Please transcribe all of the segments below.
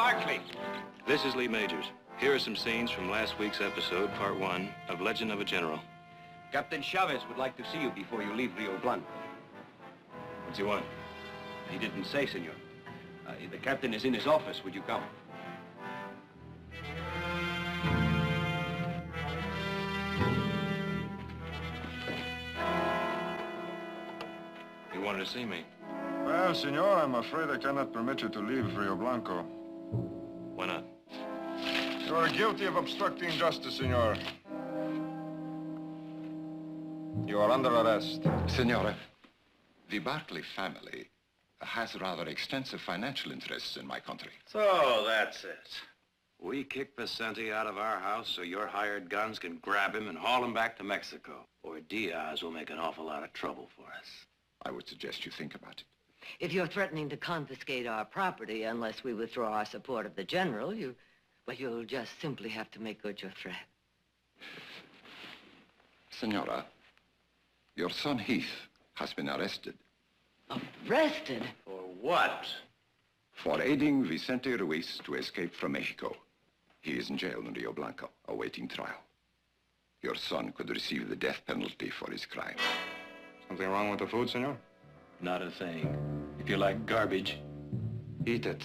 Barkley. This is Lee Majors. Here are some scenes from last week's episode, part 1, of Legend of a General. Captain Chavez would like to see you before you leave Rio Blanco. What's he want? He didn't say, senor. The captain is in his office. Would you come? He wanted to see me. Well, senor, I'm afraid I cannot permit you to leave Rio Blanco. Why not? You are guilty of obstructing justice, senor. You are under arrest. Senor, the Barkley family has rather extensive financial interests in my country. So that's it. We kick Vicente out of our house so your hired guns can grab him and haul him back to Mexico. Or Diaz will make an awful lot of trouble for us. I would suggest you think about it. If you're threatening to confiscate our property unless we withdraw our support of the general, you'll just simply have to make good your threat. Senora, your son Heath has been arrested. Arrested? For what? For aiding Vicente Ruiz to escape from Mexico. He is in jail in Rio Blanco, awaiting trial. Your son could receive the death penalty for his crime. Something wrong with the food, senor? Not a thing. If you like garbage, Eat it,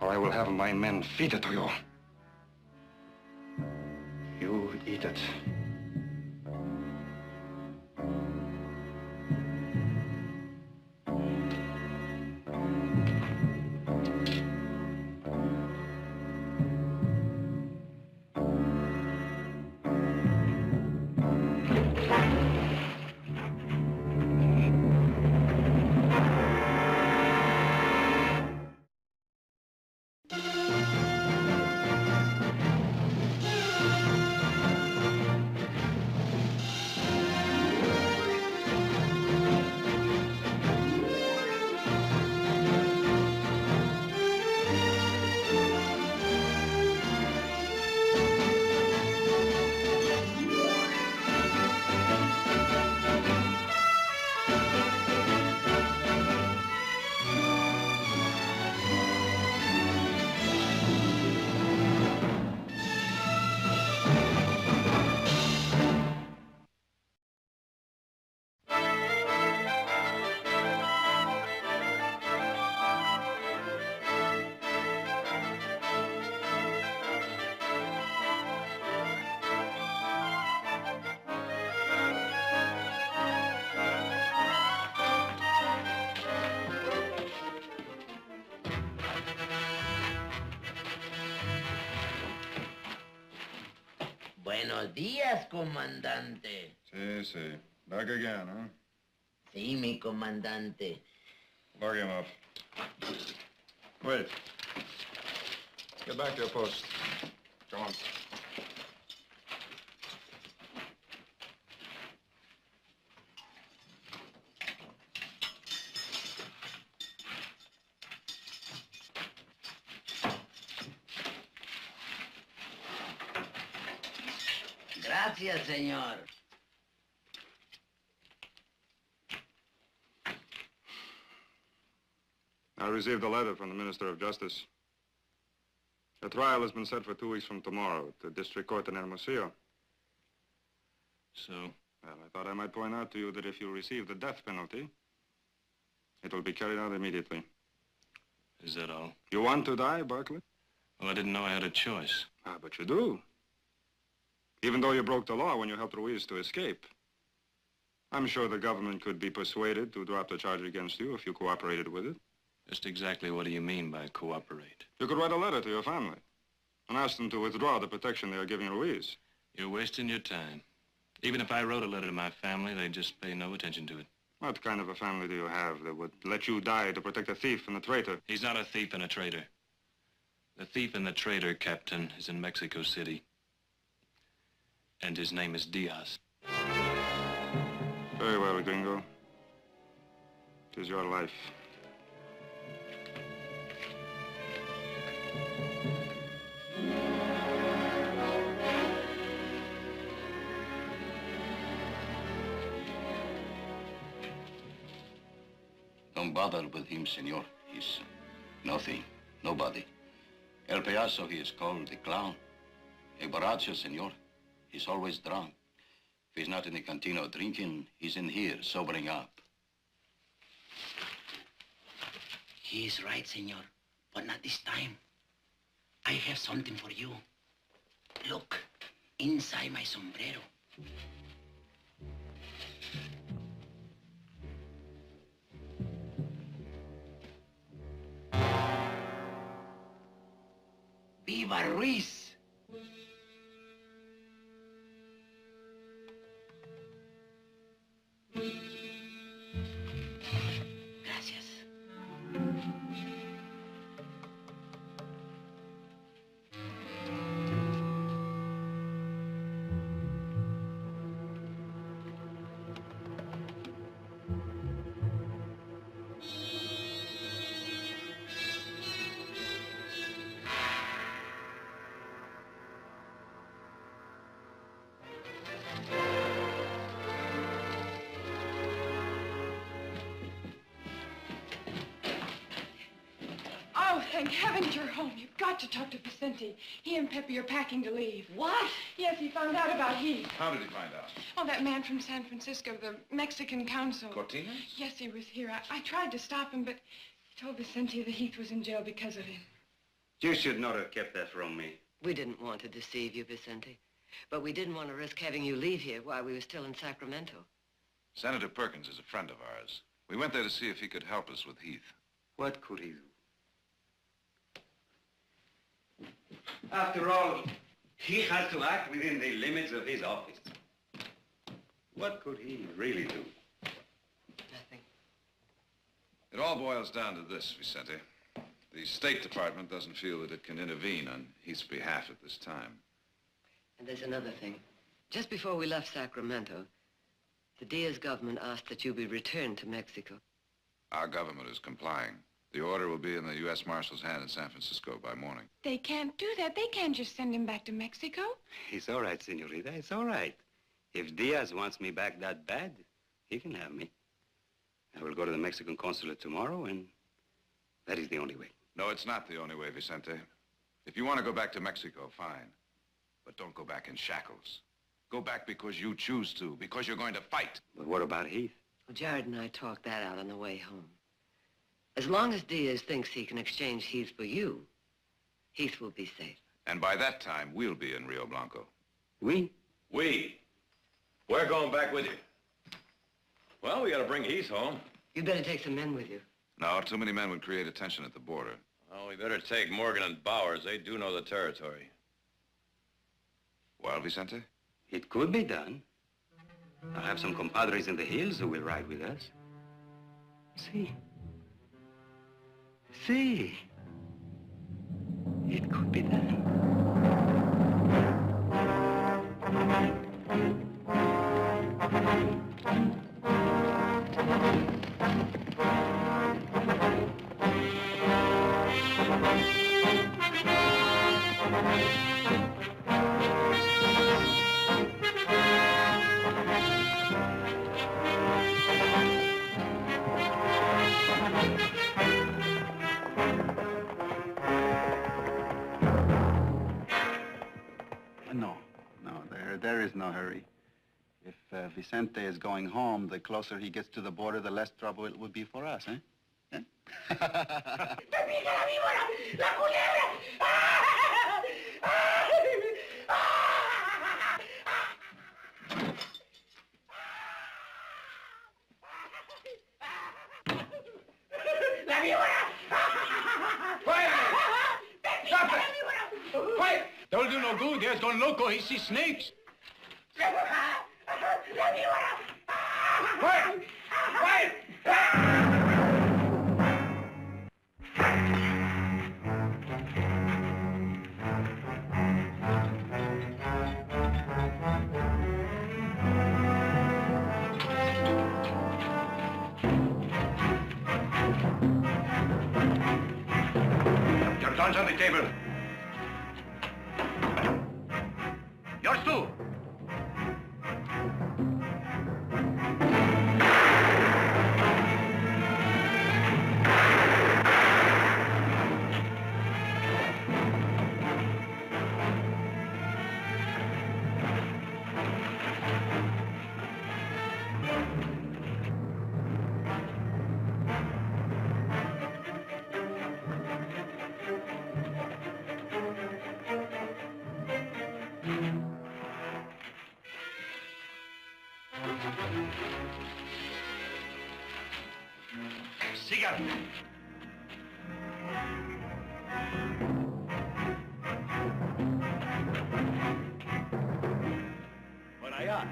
or I will have my men feed it to you. You eat it. Buenos días, comandante. Sí. Back again, huh? Sí, mi comandante. Log him up. Wait. Get back to your post. Come on. Gracias, señor. I received a letter from the Minister of Justice. The trial has been set for 2 weeks from tomorrow at the District Court in Hermosillo. so Well, I thought I might point out to you that if you receive the death penalty, it will be carried out immediately. is that all? You want to die, Barkley? Well, I didn't know I had a choice. But you do. Even though you broke the law when you helped Ruiz to escape. I'm sure the government could be persuaded to drop the charge against you if you cooperated with it. Just exactly what do you mean by cooperate? You could write a letter to your family and ask them to withdraw the protection they are giving Ruiz. You're wasting your time. Even if I wrote a letter to my family, they'd just pay no attention to it. What kind of a family do you have that would let you die to protect a thief and a traitor? He's not a thief and a traitor. The thief and the traitor, Captain, is in Mexico City. And his name is Diaz. Very well, Gringo. It is your life. Don't bother with him, senor. He's nothing, nobody. El payaso, he is called the clown. A borracho, senor. He's always drunk. If he's not in the cantina drinking, he's in here sobering up. He is right, senor, but not this time. I have something for you. Look, inside my sombrero. Viva Ruiz! Gracias. Oh, thank heavens you're home. You've got to talk to Vicente. He and Pepe are packing to leave. What? Yes, he found out about Heath. How did he find out? Oh, that man from San Francisco, the Mexican consul. Cortina? Yes, he was here. I tried to stop him, but he told Vicente that Heath was in jail because of him. You should not have kept that from me. We didn't want to deceive you, Vicente. But we didn't want to risk having you leave here while we were still in Sacramento. Senator Perkins is a friend of ours. We went there to see if he could help us with Heath. What could he do? After all, he has to act within the limits of his office. What could he really do? Nothing. It all boils down to this, Vicente. The State Department doesn't feel that it can intervene on Heath's behalf at this time. And there's another thing. Just before we left Sacramento, the Diaz government asked that you be returned to Mexico. Our government is complying. The order will be in the U.S. Marshal's hand in San Francisco by morning. They can't do that. They can't just send him back to Mexico. It's all right, senorita. It's all right. If Diaz wants me back that bad, he can have me. I will go to the Mexican consulate tomorrow, and that is the only way. No, it's not the only way, Vicente. If you want to go back to Mexico, fine. But don't go back in shackles. Go back because you choose to, because you're going to fight. But what about Heath? Well, Jared and I talked that out on the way home. As long as Diaz thinks he can exchange Heath for you, Heath will be safe. And by that time, we'll be in Rio Blanco. We? We? We're going back with you. Well, we gotta bring Heath home. You'd better take some men with you. No, too many men would create attention at the border. Well, we better take Morgan and Bowers. They do know the territory. Well, Vicente? It could be done. I'll have some compadres in the hills who will ride with us. See? See? It could be done. There is no hurry. If Vicente is going home, the closer he gets to the border, the less trouble it would be for us, eh? Stop it! Quiet! Don't do no good. There's gone loco. He sees snakes. Quiet! Quiet! Your guns on the table. Yours too. here. Por allá.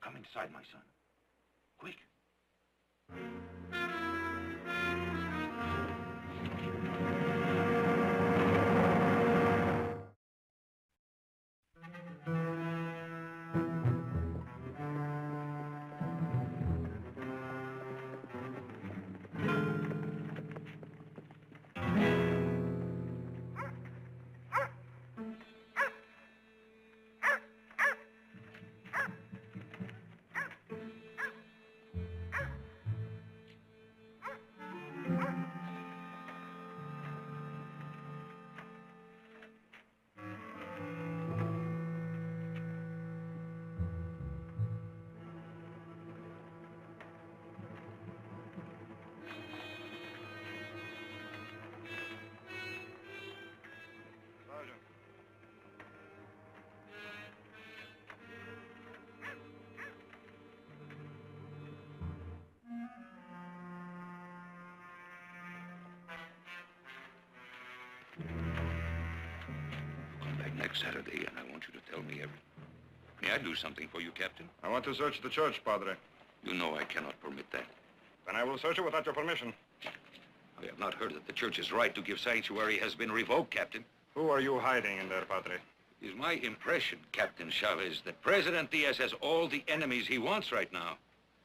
Come inside, my son. Quick. Come back next Saturday, and I want you to tell me everything. May I do something for you, Captain? I want to search the church, Padre. You know I cannot permit that. Then I will search it without your permission. I have not heard that the church's right to give sanctuary has been revoked, Captain. Who are you hiding in there, Padre? It is my impression, Captain Chavez, that President Diaz has all the enemies he wants right now.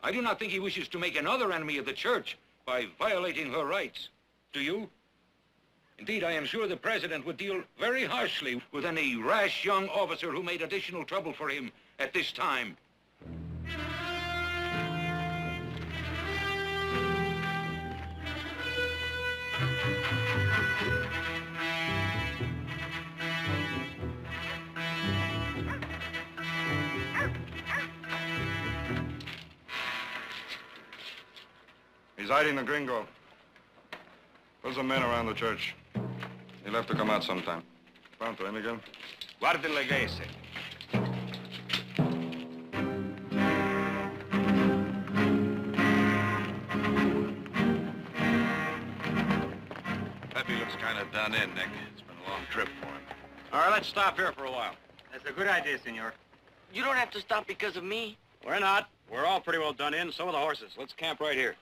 I do not think he wishes to make another enemy of the church by violating her rights. Do you? Indeed, I am sure the President would deal very harshly with any rash young officer who made additional trouble for him at this time. He's hiding the gringo. There's some men around the church. He'll have to come out sometime. Pronto, eh, Miguel? Guardi le legese. Pepe looks kind of done in, Nick. It's been a long trip for him. All right, let's stop here for a while. That's a good idea, senor. You don't have to stop because of me. We're not. We're all pretty well done in, so are the horses. Let's camp right here.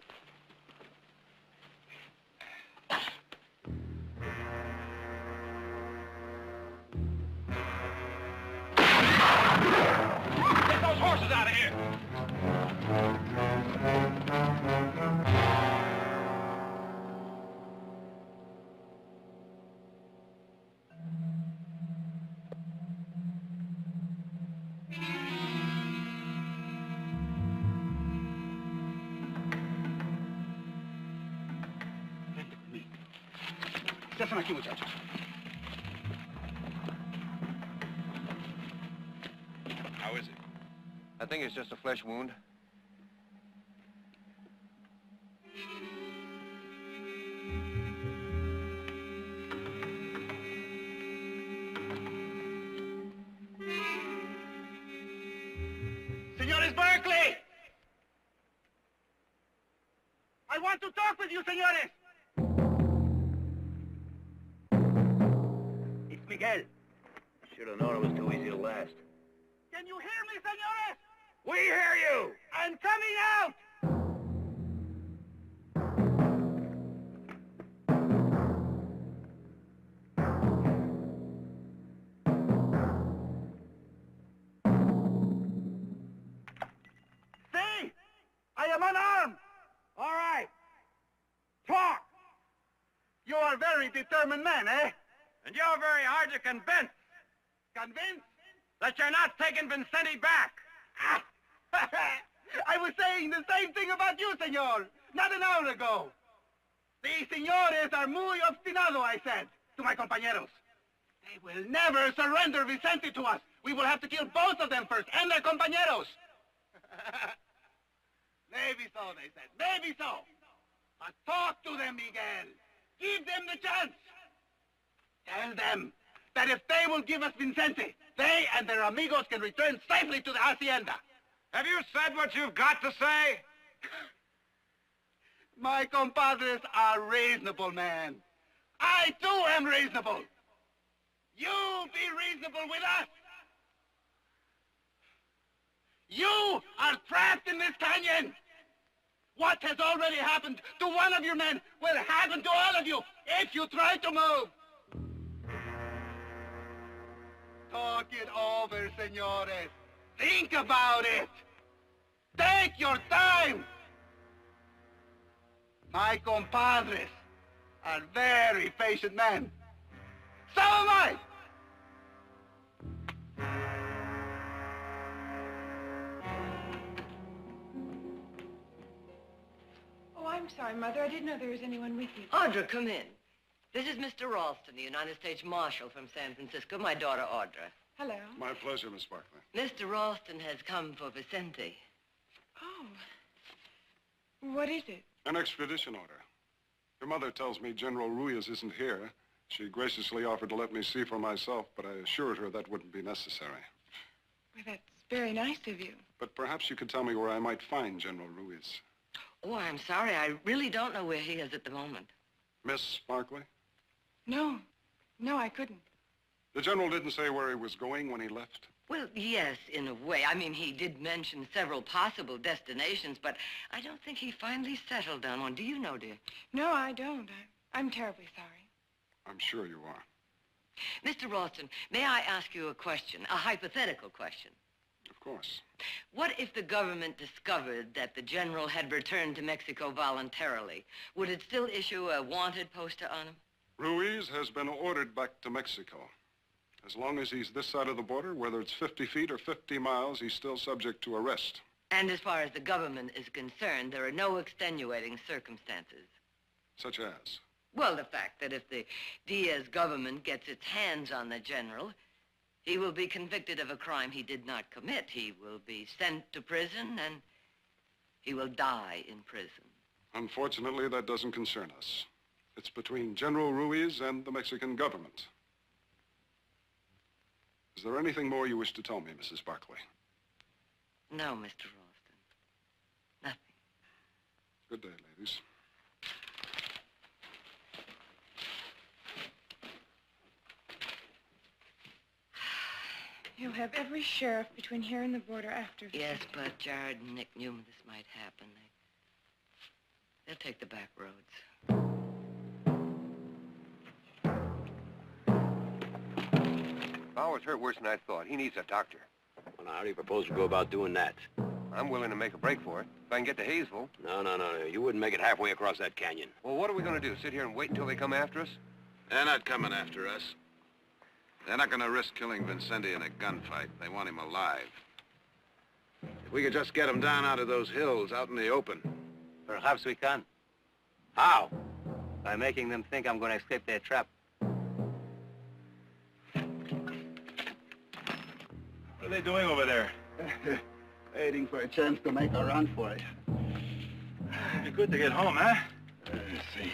Get those horses out of here! Están aquí, muchachos. How is it? I think it's just a flesh wound. Señores Barkley! I want to talk with you, señores! It's Miguel. Should have known it was too easy to last. Can you hear me, señores? We hear you! I'm coming out! See? I am unarmed! All right. Talk! You are very determined men, eh? And you're very hard to convince Convinced? that you're not taking Vincenti back. Ah, I was saying the same thing about you, senor, not an hour ago. The señores are muy obstinado, I said to my compañeros. They will never surrender Vicente to us. We will have to kill both of them first, and their compañeros. Maybe so, they said. Maybe so. But talk to them, Miguel. Give them the chance. Tell them that if they will give us Vicente, they and their amigos can return safely to the hacienda. Have you said what you've got to say? My compadres are reasonable men. I, too, am reasonable. You be reasonable with us. You are trapped in this canyon. What has already happened to one of your men will happen to all of you if you try to move. Talk it over, senores. Think about it. Take your time. My compadres are very patient men. So am I. Oh, I'm sorry, Mother. I didn't know there was anyone with you. Audra, come in. This is Mr. Ralston, the United States Marshal from San Francisco, my daughter, Audra. Hello. My pleasure, Miss Barkley. Mr. Ralston has come for Vicente. Oh. What is it? An extradition order. Your mother tells me General Ruiz isn't here. She graciously offered to let me see for myself, but I assured her that wouldn't be necessary. Well, that's very nice of you. But perhaps you could tell me where I might find General Ruiz. Oh, I'm sorry. I really don't know where he is at the moment. Miss Barkley? No. No, I couldn't. The general didn't say where he was going when he left? Well, yes, in a way. I mean, he did mention several possible destinations, but I don't think he finally settled on one. Do you know, dear? No, I don't. I'm terribly sorry. I'm sure you are. Mr. Ralston, may I ask you a question, a hypothetical question? Of course. What if the government discovered that the general had returned to Mexico voluntarily? Would it still issue a wanted poster on him? Ruiz has been ordered back to Mexico. As long as he's this side of the border, whether it's 50 feet or 50 miles, he's still subject to arrest. And as far as the government is concerned, there are no extenuating circumstances. Such as? Well, the fact that if the Diaz government gets its hands on the general, he will be convicted of a crime he did not commit. He will be sent to prison, and he will die in prison. Unfortunately, that doesn't concern us. It's between General Ruiz and the Mexican government. Is there anything more you wish to tell me, Mrs. Barkley? No, Mr. Ralston. Nothing. Good day, ladies. You'll have every sheriff between here and the border after. Yes, but Jared and Nick knew this might happen. They'll take the back roads. Bauer's hurt worse than I thought. He needs a doctor. Well, now, how do you propose to go about doing that? I'm willing to make a break for it. If I can get to Hayesville. No. You wouldn't make it halfway across that canyon. Well, what are we going to do? Sit here and wait until they come after us? They're not coming after us. They're not going to risk killing Vicente in a gunfight. They want him alive. If we could just get him down out of those hills, out in the open. Perhaps we can. How? By making them think I'm going to escape their trap. What are they doing over there? Waiting for a chance to make a run for it. It'd be good to get home, huh? Let's see.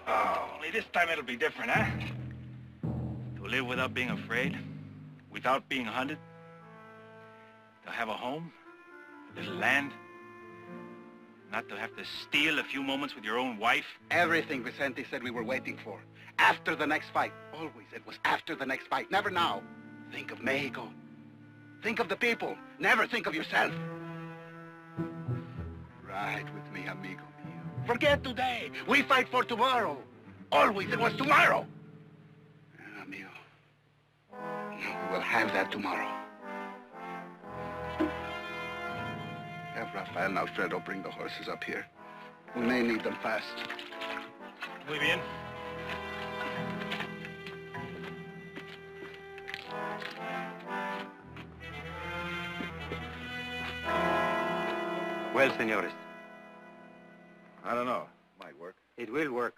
Oh, only this time it'll be different, huh? To live without being afraid, without being hunted, to have a home, a little land, not to have to steal a few moments with your own wife. Everything Vicente said we were waiting for. After the next fight. Always it was after the next fight, never now. Think of Mexico. Think of the people. Never think of yourself. Ride with me, amigo mío. Forget today. We fight for tomorrow. Always it was tomorrow. Amigo. We will have that tomorrow. Have Rafael and Alfredo bring the horses up here. We may need them fast. Muy bien. Well, senores, I don't know. Might work. it will work.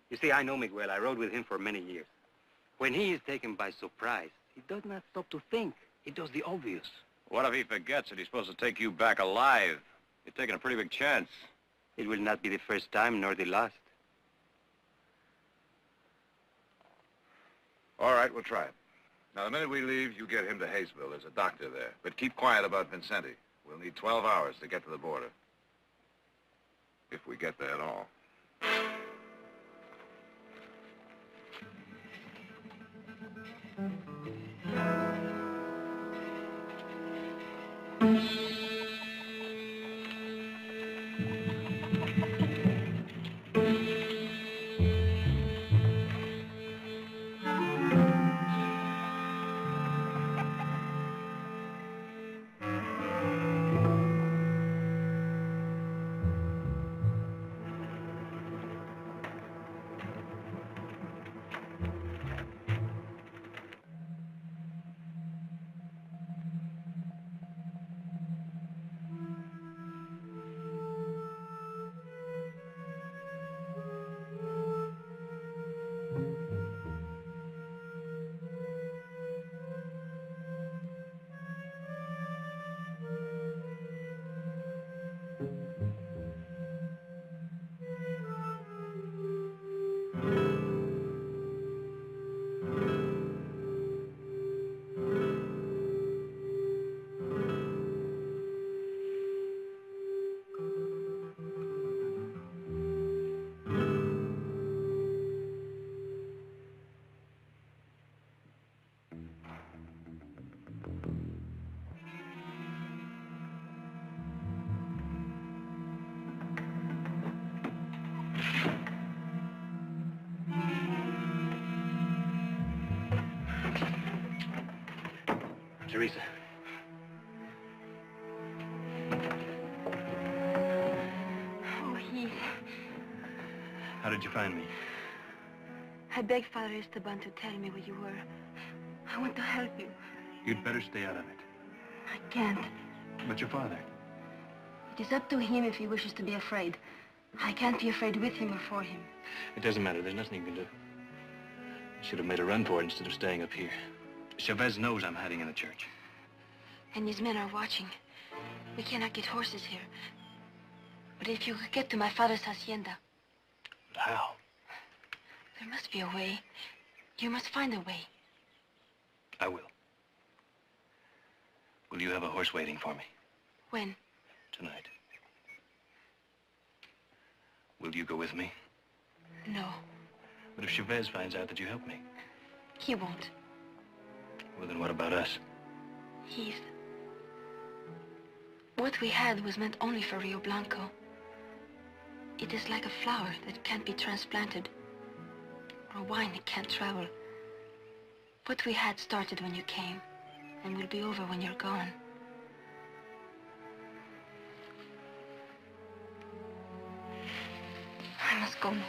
You see, I know Miguel. I rode with him for many years. When he is taken by surprise, he does not stop to think. He does the obvious. What if he forgets that he's supposed to take you back alive? You're taking a pretty big chance. It will not be the first time, nor the last. All right, we'll try it. Now, the minute we leave, you get him to Hayesville. There's a doctor there. But keep quiet about Vincenti. We'll need 12 hours to get to the border. If we get there at all. Teresa. Oh, Heath. How did you find me? I begged Father Esteban to tell me where you were. I want to help you. You'd better stay out of it. I can't. But your father? It is up to him if he wishes to be afraid. I can't be afraid with him or for him. It doesn't matter. There's nothing you can do. You should have made a run for it instead of staying up here. Chavez knows I'm hiding in the church. And his men are watching. We cannot get horses here. But if you could get to my father's hacienda... But how? There must be a way. You must find a way. I will. Will you have a horse waiting for me? When? Tonight. Will you go with me? No. But if Chavez finds out that you helped me? He won't. Well, then what about us? Heath. What we had was meant only for Rio Blanco. It is like a flower that can't be transplanted. Or wine that can't travel. What we had started when you came, and will be over when you're gone. I must go now.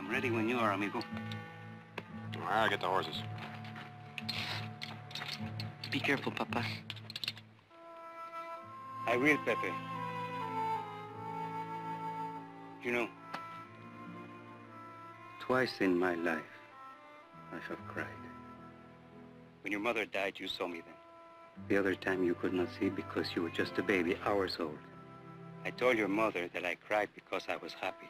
Ready when you are, amigo. I'll get the horses. Be careful, Papa. I will, Pepe. You know, twice in my life, I have cried. When your mother died, you saw me then. The other time you could not see because you were just a baby, hours old. I told your mother that I cried because I was happy.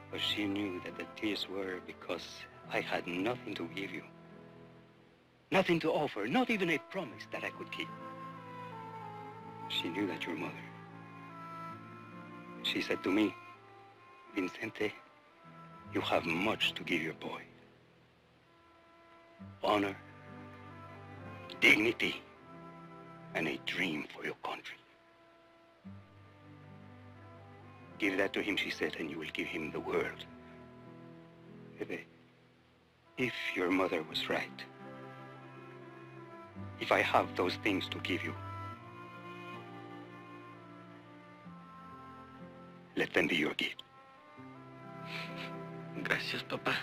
But she knew that the tears were because I had nothing to give you. Nothing to offer, not even a promise that I could keep. She knew that your mother. She said to me, Vicente, you have much to give your boy. Honor, dignity, and a dream for your country. Give that to him, she said, and you will give him the world. Bebe, if your mother was right, if I have those things to give you, let them be your gift. Gracias, papá.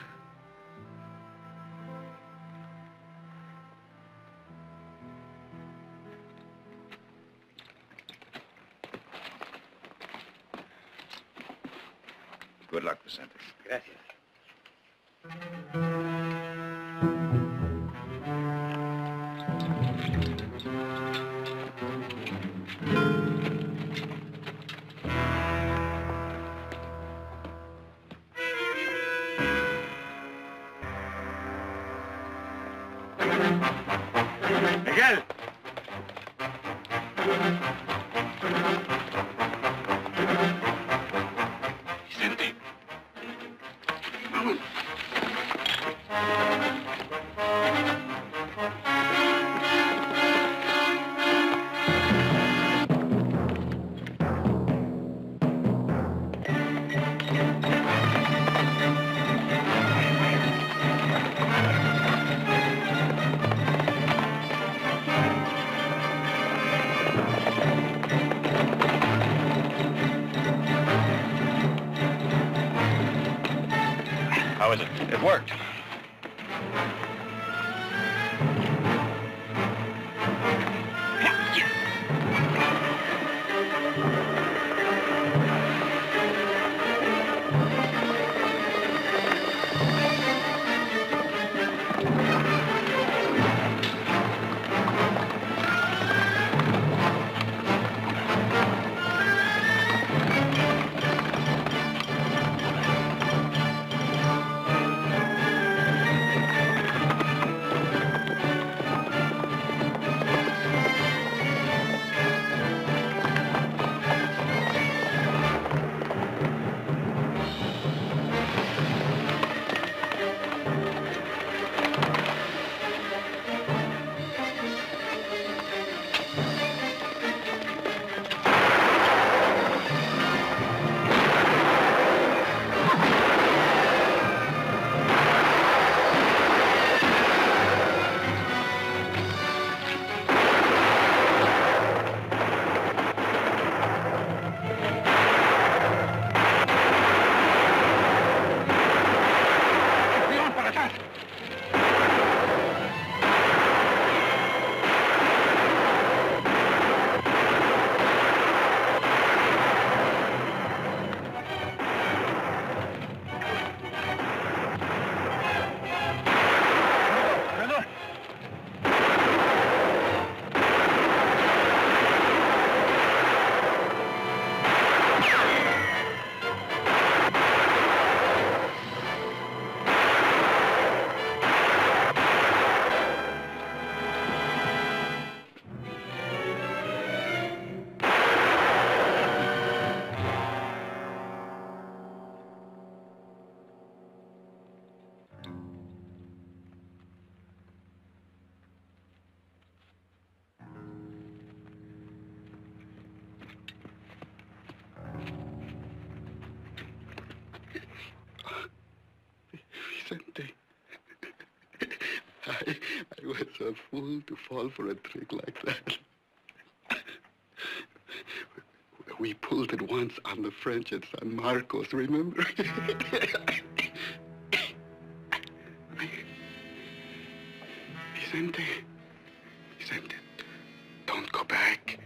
Good luck, Vicente. Gracias. Miguel! Vicente. How is it? It worked. Vicente, I was a fool to fall for a trick like that. We pulled it once on the French at San Marcos, remember? Vicente, don't go back.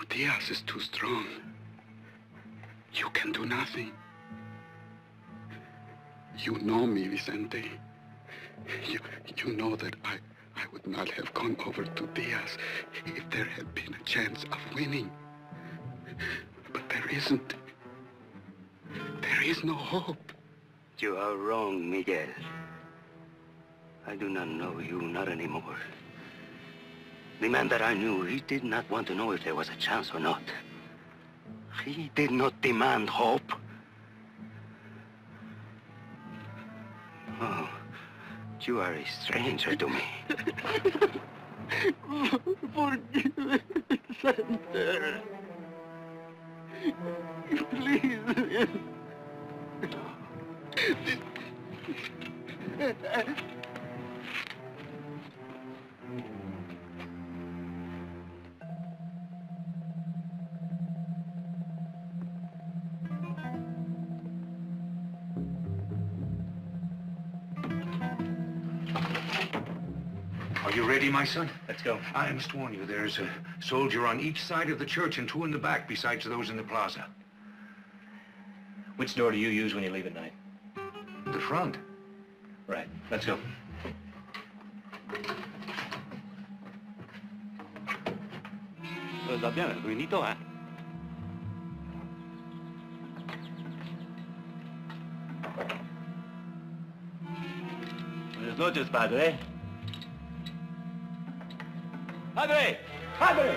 Diaz is too strong. You can do nothing. You know me, Vicente. You know that I would not have gone over to Diaz if there had been a chance of winning. But there isn't. There is no hope. You are wrong, Miguel. I do not know you, not anymore. The man that I knew, he did not want to know if there was a chance or not. He did not demand hope. Oh, you are a stranger to me. Forgive me, Santa. Please. Are you ready, my son? Let's go. I must warn you, there's a soldier on each side of the church and 2 in the back, besides those in the plaza. Which door do you use when you leave at night? The front. Right. Let's go. Va bien, Brunito, hein? Buenas noches, padre. Padre! Padre!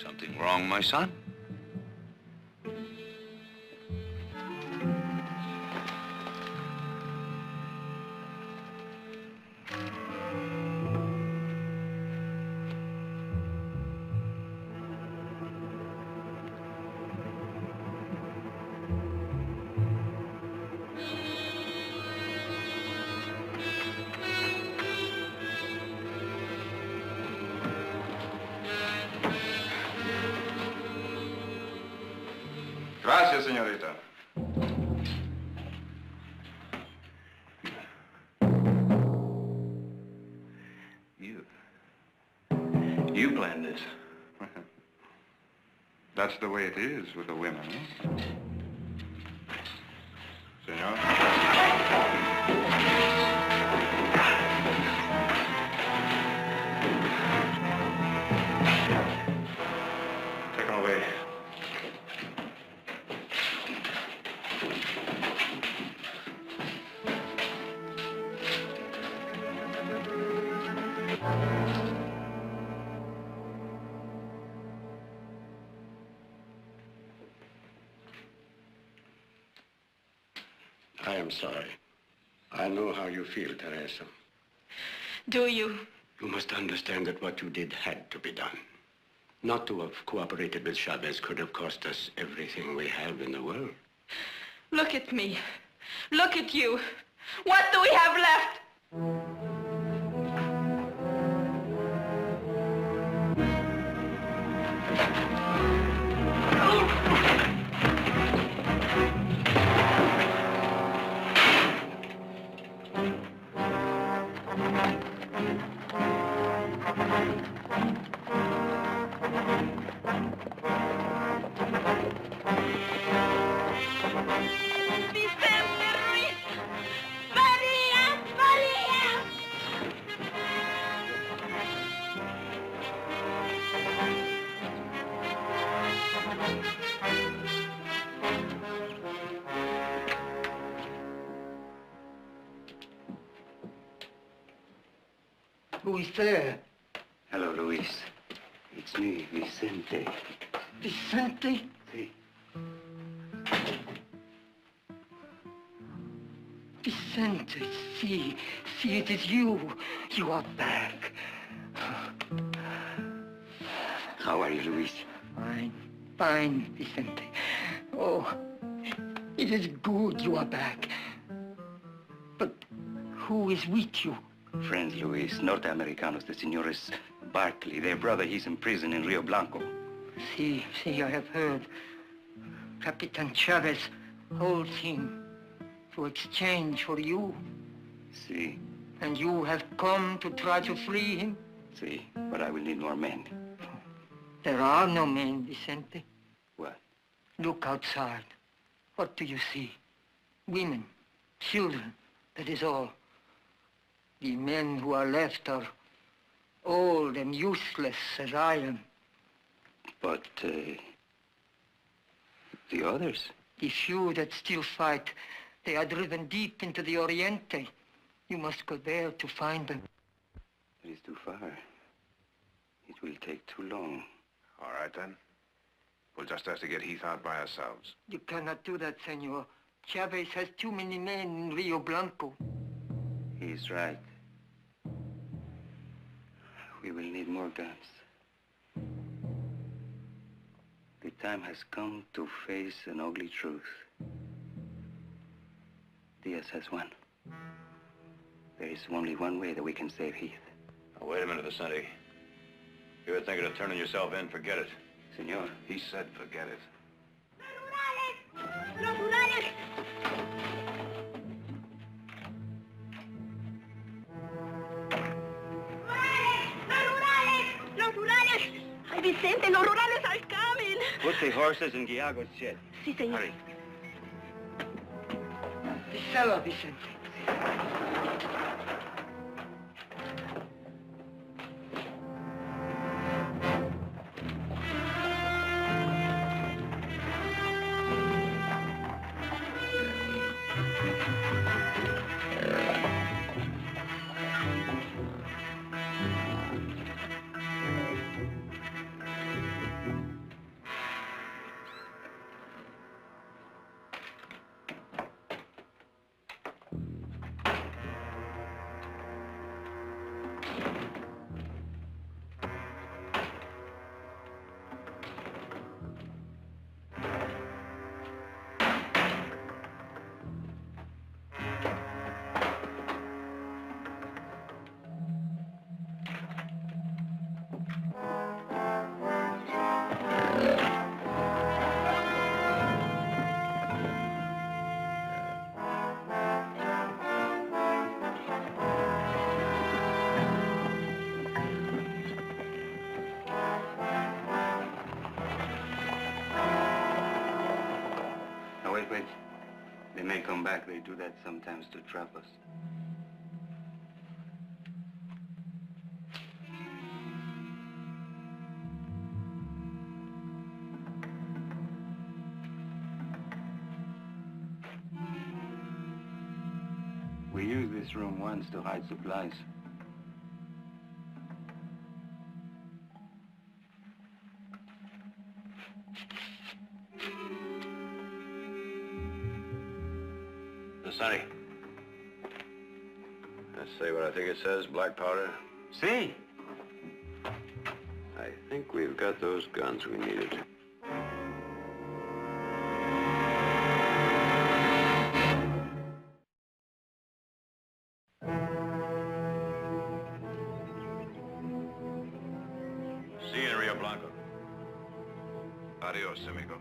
Something wrong, my son? Gracias, señorita. You planned this. That's the way it is with the women, huh? Senor? Take him away. I am sorry. I know how you feel, Teresa. Do you? You must understand that what you did had to be done. Not to have cooperated with Chavez could have cost us everything we have in the world. Look at me. Look at you. What do we have left? Who is there? Hello, Luis. It's me, Vicente. Vicente? Si. Vicente, see, it is you. You are back. How are you, Luis? Fine, Vicente. Oh, it is good you are back. But who is with you? Friends, Luis, Norteamericanos, the Senores Barkley. Their brother, he's in prison in Rio Blanco. See, I have heard. Capitan Chavez holds him to exchange for you. Si. And you have come to try to free him? Si, but I will need more men. There are no men, Vicente. What? Look outside. What do you see? Women, children, that is all. The men who are left are old and useless as I am. But, the others? The few that still fight, they are driven deep into the Oriente. You must go there to find them. It is too far. It will take too long. All right, then. We'll just have to get Heath out by ourselves. You cannot do that, senor. Chavez has too many men in Rio Blanco. He's right. We will need more guns. The time has come to face an ugly truth. Diaz has won. There is only one way that we can save Heath. Now, wait a minute, Vicente. If you were thinking of turning yourself in, forget it. Senor. He said forget it. ¡Los rurales! ¡Los rurales! ¡Ay, Vicente, los rurales are coming! Put the horses in Guiago's shed. Sí, señor. Hurry. The cellar, Vicente. Wait. They may come back. They do that sometimes to trap us. We used this room once to hide supplies. Sonny. Let's see what I think it says, black powder. See? I think we've got those guns we needed. See you in Rio Blanco. Adios, amigo.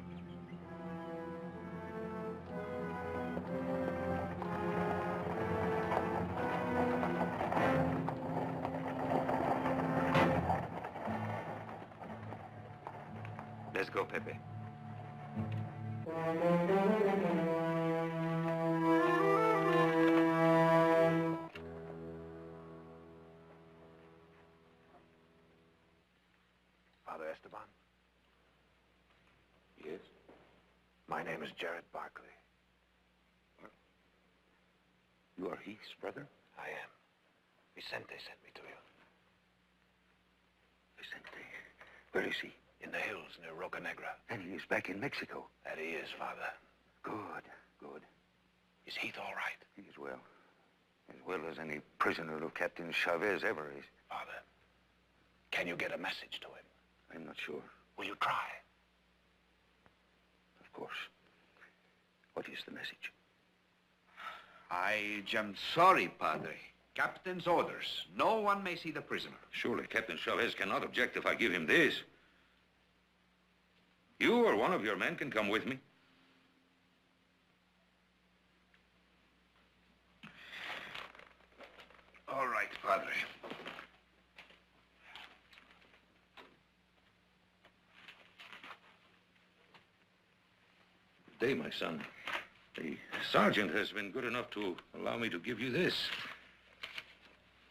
Let's go, Pepe. Father Esteban? Yes? My name is Jared Barkley. You are Heath's brother? I am. Vicente sent me to you. Vicente? Where is he? In the hills near Roca Negra. And he is back in Mexico. That he is, Father. Good. Is Heath all right? He is well. As well as any prisoner of Captain Chavez ever is. Father, can you get a message to him? I'm not sure. Will you try? Of course. What is the message? I am sorry, Padre. Captain's orders. No one may see the prisoner. Surely Captain Chavez cannot object if I give him this. You or one of your men can come with me. All right, Padre. Good day, my son. The sergeant has been good enough to allow me to give you this.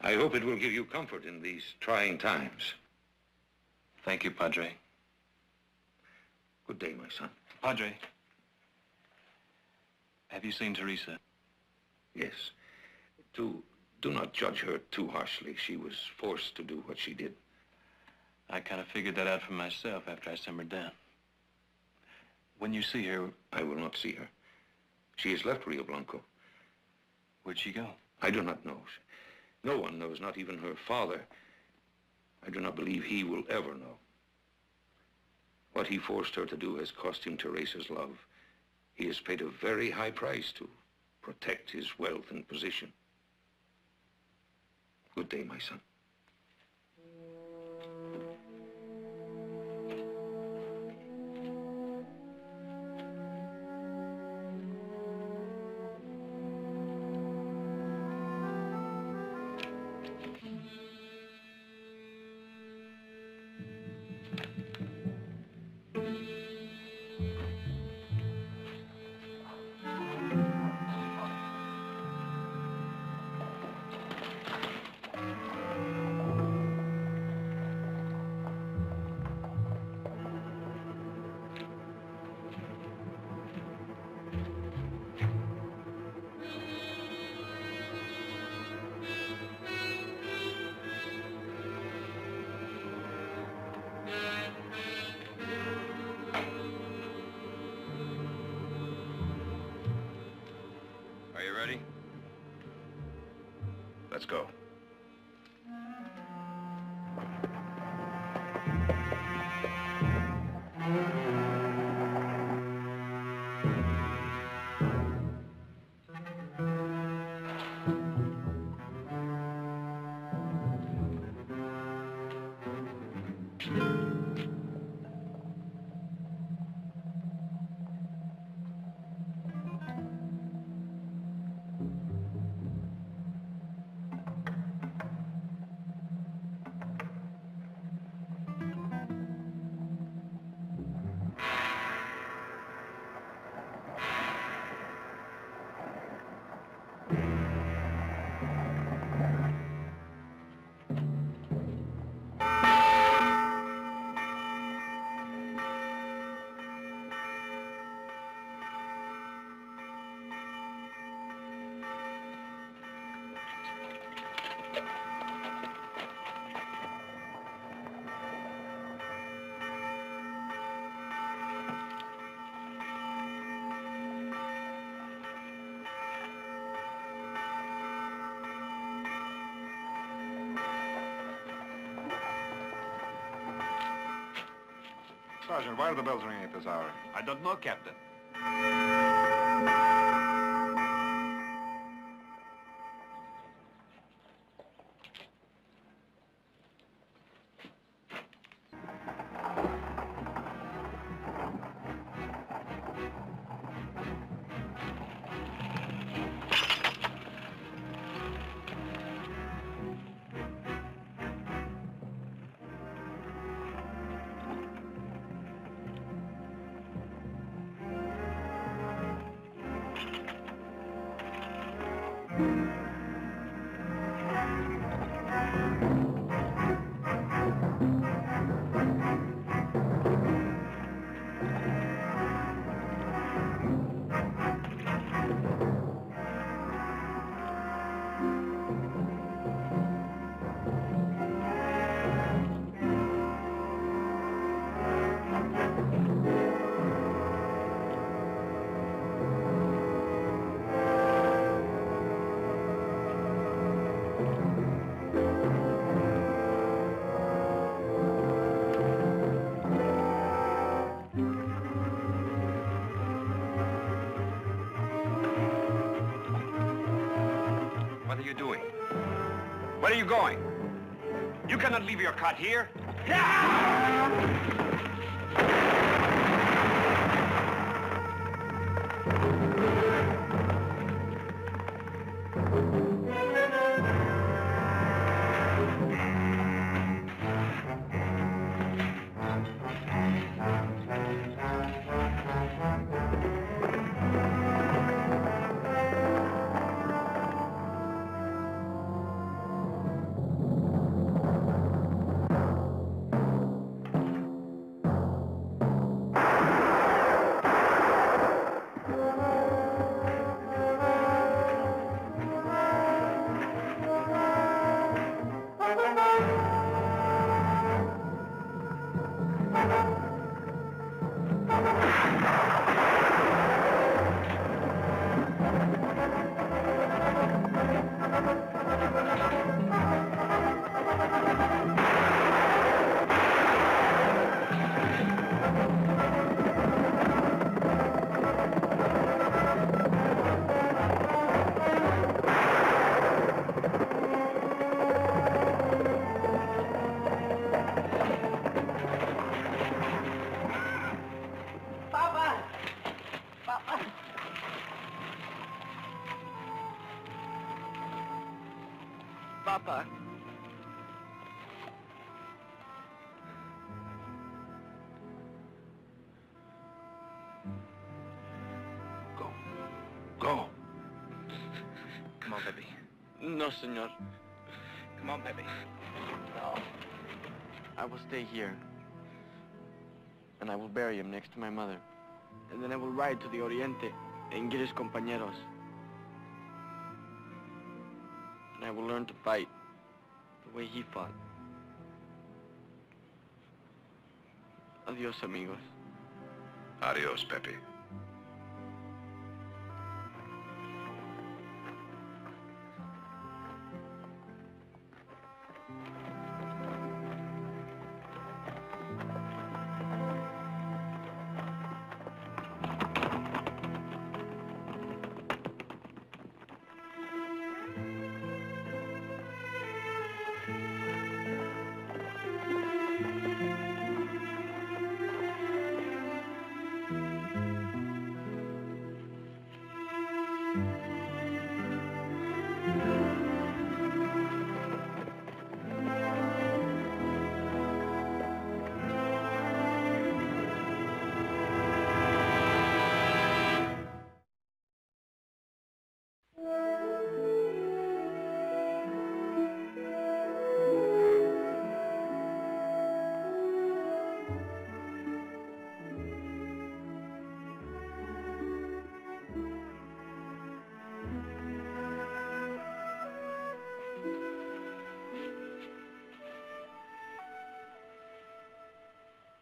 I hope it will give you comfort in these trying times. Thank you, Padre. Good day, my son. Padre, have you seen Teresa? Yes. Do not judge her too harshly. She was forced to do what she did. I kind of figured that out for myself after I simmered down. When you see her... I will not see her. She has left Rio Blanco. Where'd she go? I do not know. No one knows, not even her father. I do not believe he will ever know. What he forced her to do has cost him Teresa's love. He has paid a very high price to protect his wealth and position. Good day, my son. Are you ready? Let's go. Sergeant, why are the bells ringing at this hour? I don't know, Captain. What are you doing? Where are you going? You cannot leave your cot here. Papa. Go. Come on, Pepe. No, senor. Come on, Pepe. No. I will stay here. And I will bury him next to my mother. And then I will ride to the Oriente and get his compañeros. And I will learn to fight the way he fought. Adios, amigos. Adios, Pepe.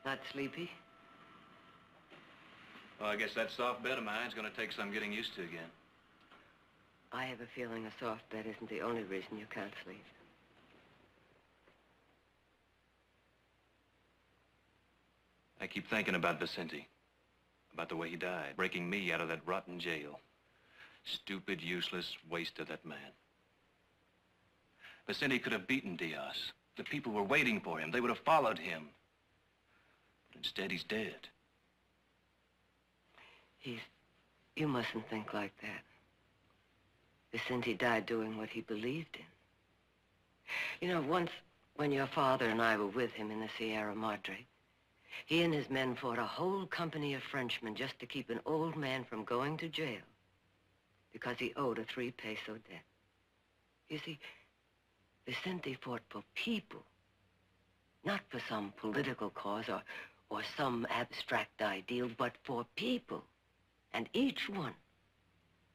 Not sleepy? Well, I guess that soft bed of mine's gonna take some getting used to again. I have a feeling a soft bed isn't the only reason you can't sleep. I keep thinking about Vicente, about the way he died, breaking me out of that rotten jail. Stupid, useless waste of that man. Vicente could have beaten Diaz. The people were waiting for him. They would have followed him. But instead, he's dead. You mustn't think like that. Vicente died doing what he believed in. You know, once when your father and I were with him in the Sierra Madre, he and his men fought a whole company of Frenchmen just to keep an old man from going to jail because he owed a 3-peso debt. You see, Vicente fought for people, not for some political cause or some abstract ideal, but for people. And each one,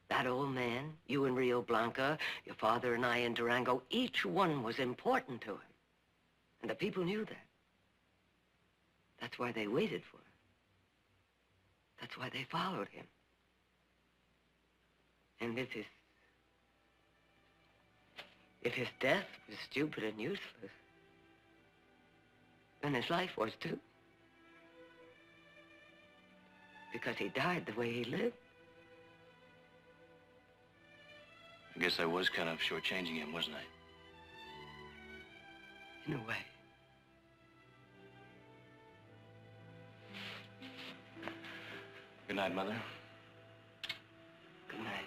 that old man, you in Rio Blanco, your father and I in Durango, each one was important to him. And the people knew that. That's why they waited for him. That's why they followed him. And if his death was stupid and useless, then his life was too. Because he died the way he lived. I guess I was kind of shortchanging him, wasn't I? In a way. Good night, Mother. Good night.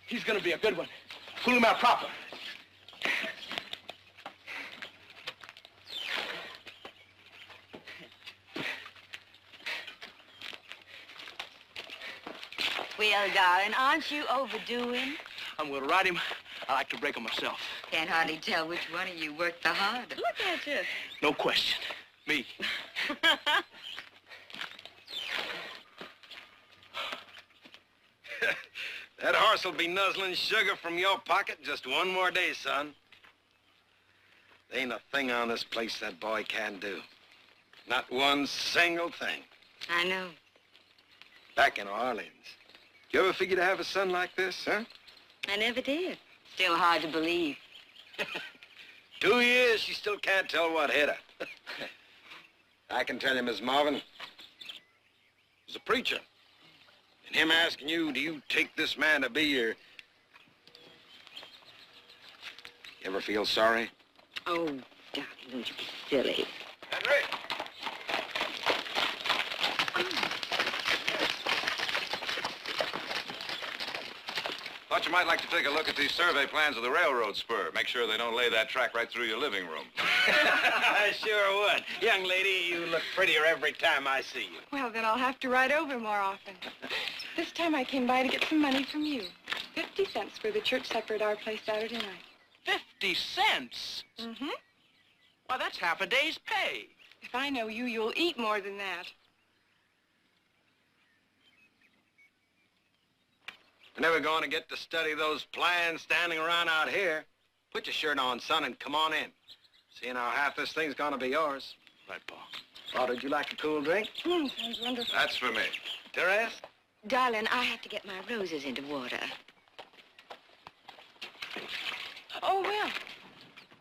He's gonna be a good one. Pull him out proper. Well, darling, aren't you overdoing? I'm gonna ride him. I like to break him myself. Can't hardly tell which one of you worked the harder. Look at you. No question. Me. That horse will be nuzzling sugar from your pocket just one more day, son. There ain't a thing on this place that boy can't do. Not one single thing. I know. Back in Orleans. You ever figure to have a son like this, huh? I never did. Still hard to believe. 2 years, she still can't tell what hit her. I can tell you, Miss Marvin, as a preacher, and him asking you, do you take this man to be your... You ever feel sorry? Oh, darling, don't you be silly. Henry! Thought you might like to take a look at these survey plans of the railroad spur. Make sure they don't lay that track right through your living room. I sure would. Young lady, you look prettier every time I see you. Well, then I'll have to ride over more often. This time I came by to get some money from you. 50 cents for the church supper at our place Saturday night. 50 cents? Mm-hmm. Why, that's half a day's pay. If I know you, you'll eat more than that. You're never going to get to study those plans standing around out here. Put your shirt on, son, and come on in. Seeing how half this thing's going to be yours. Right, Pa. Oh, would you like a cool drink? Sounds wonderful. That's for me. Therese? Darling, I have to get my roses into water. Oh, Will.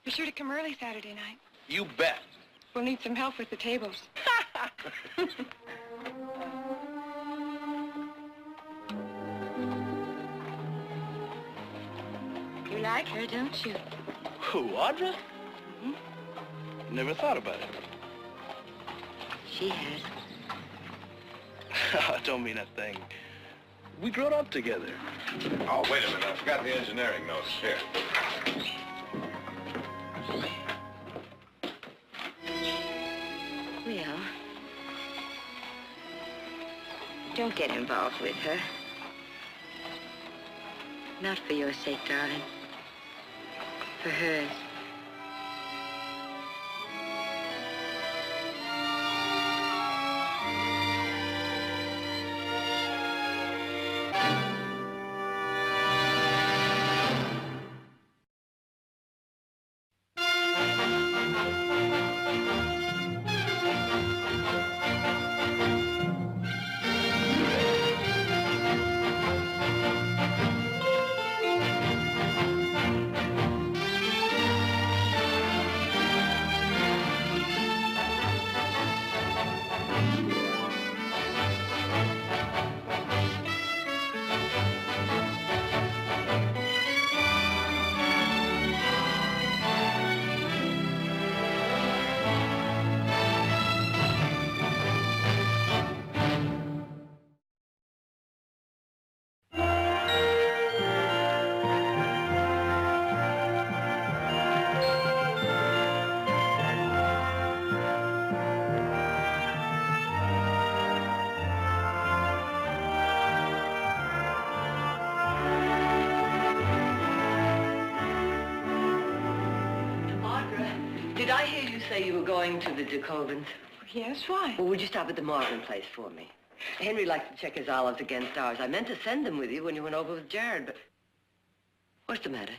Be sure to come early Saturday night. You bet. We'll need some help with the tables. You like her, don't you? Who, Audra? Hmm? Never thought about it. She has. Don't mean a thing. We grew up together. Oh, wait a minute. I forgot the engineering notes. Here. Will, don't get involved with her. Not for your sake, darling. For hers. Did I hear you say you were going to the Jacobins? Yes, why? Well, would you stop at the Marvin place for me? Henry likes to check his olives against ours. I meant to send them with you when you went over with Jared, but... What's the matter?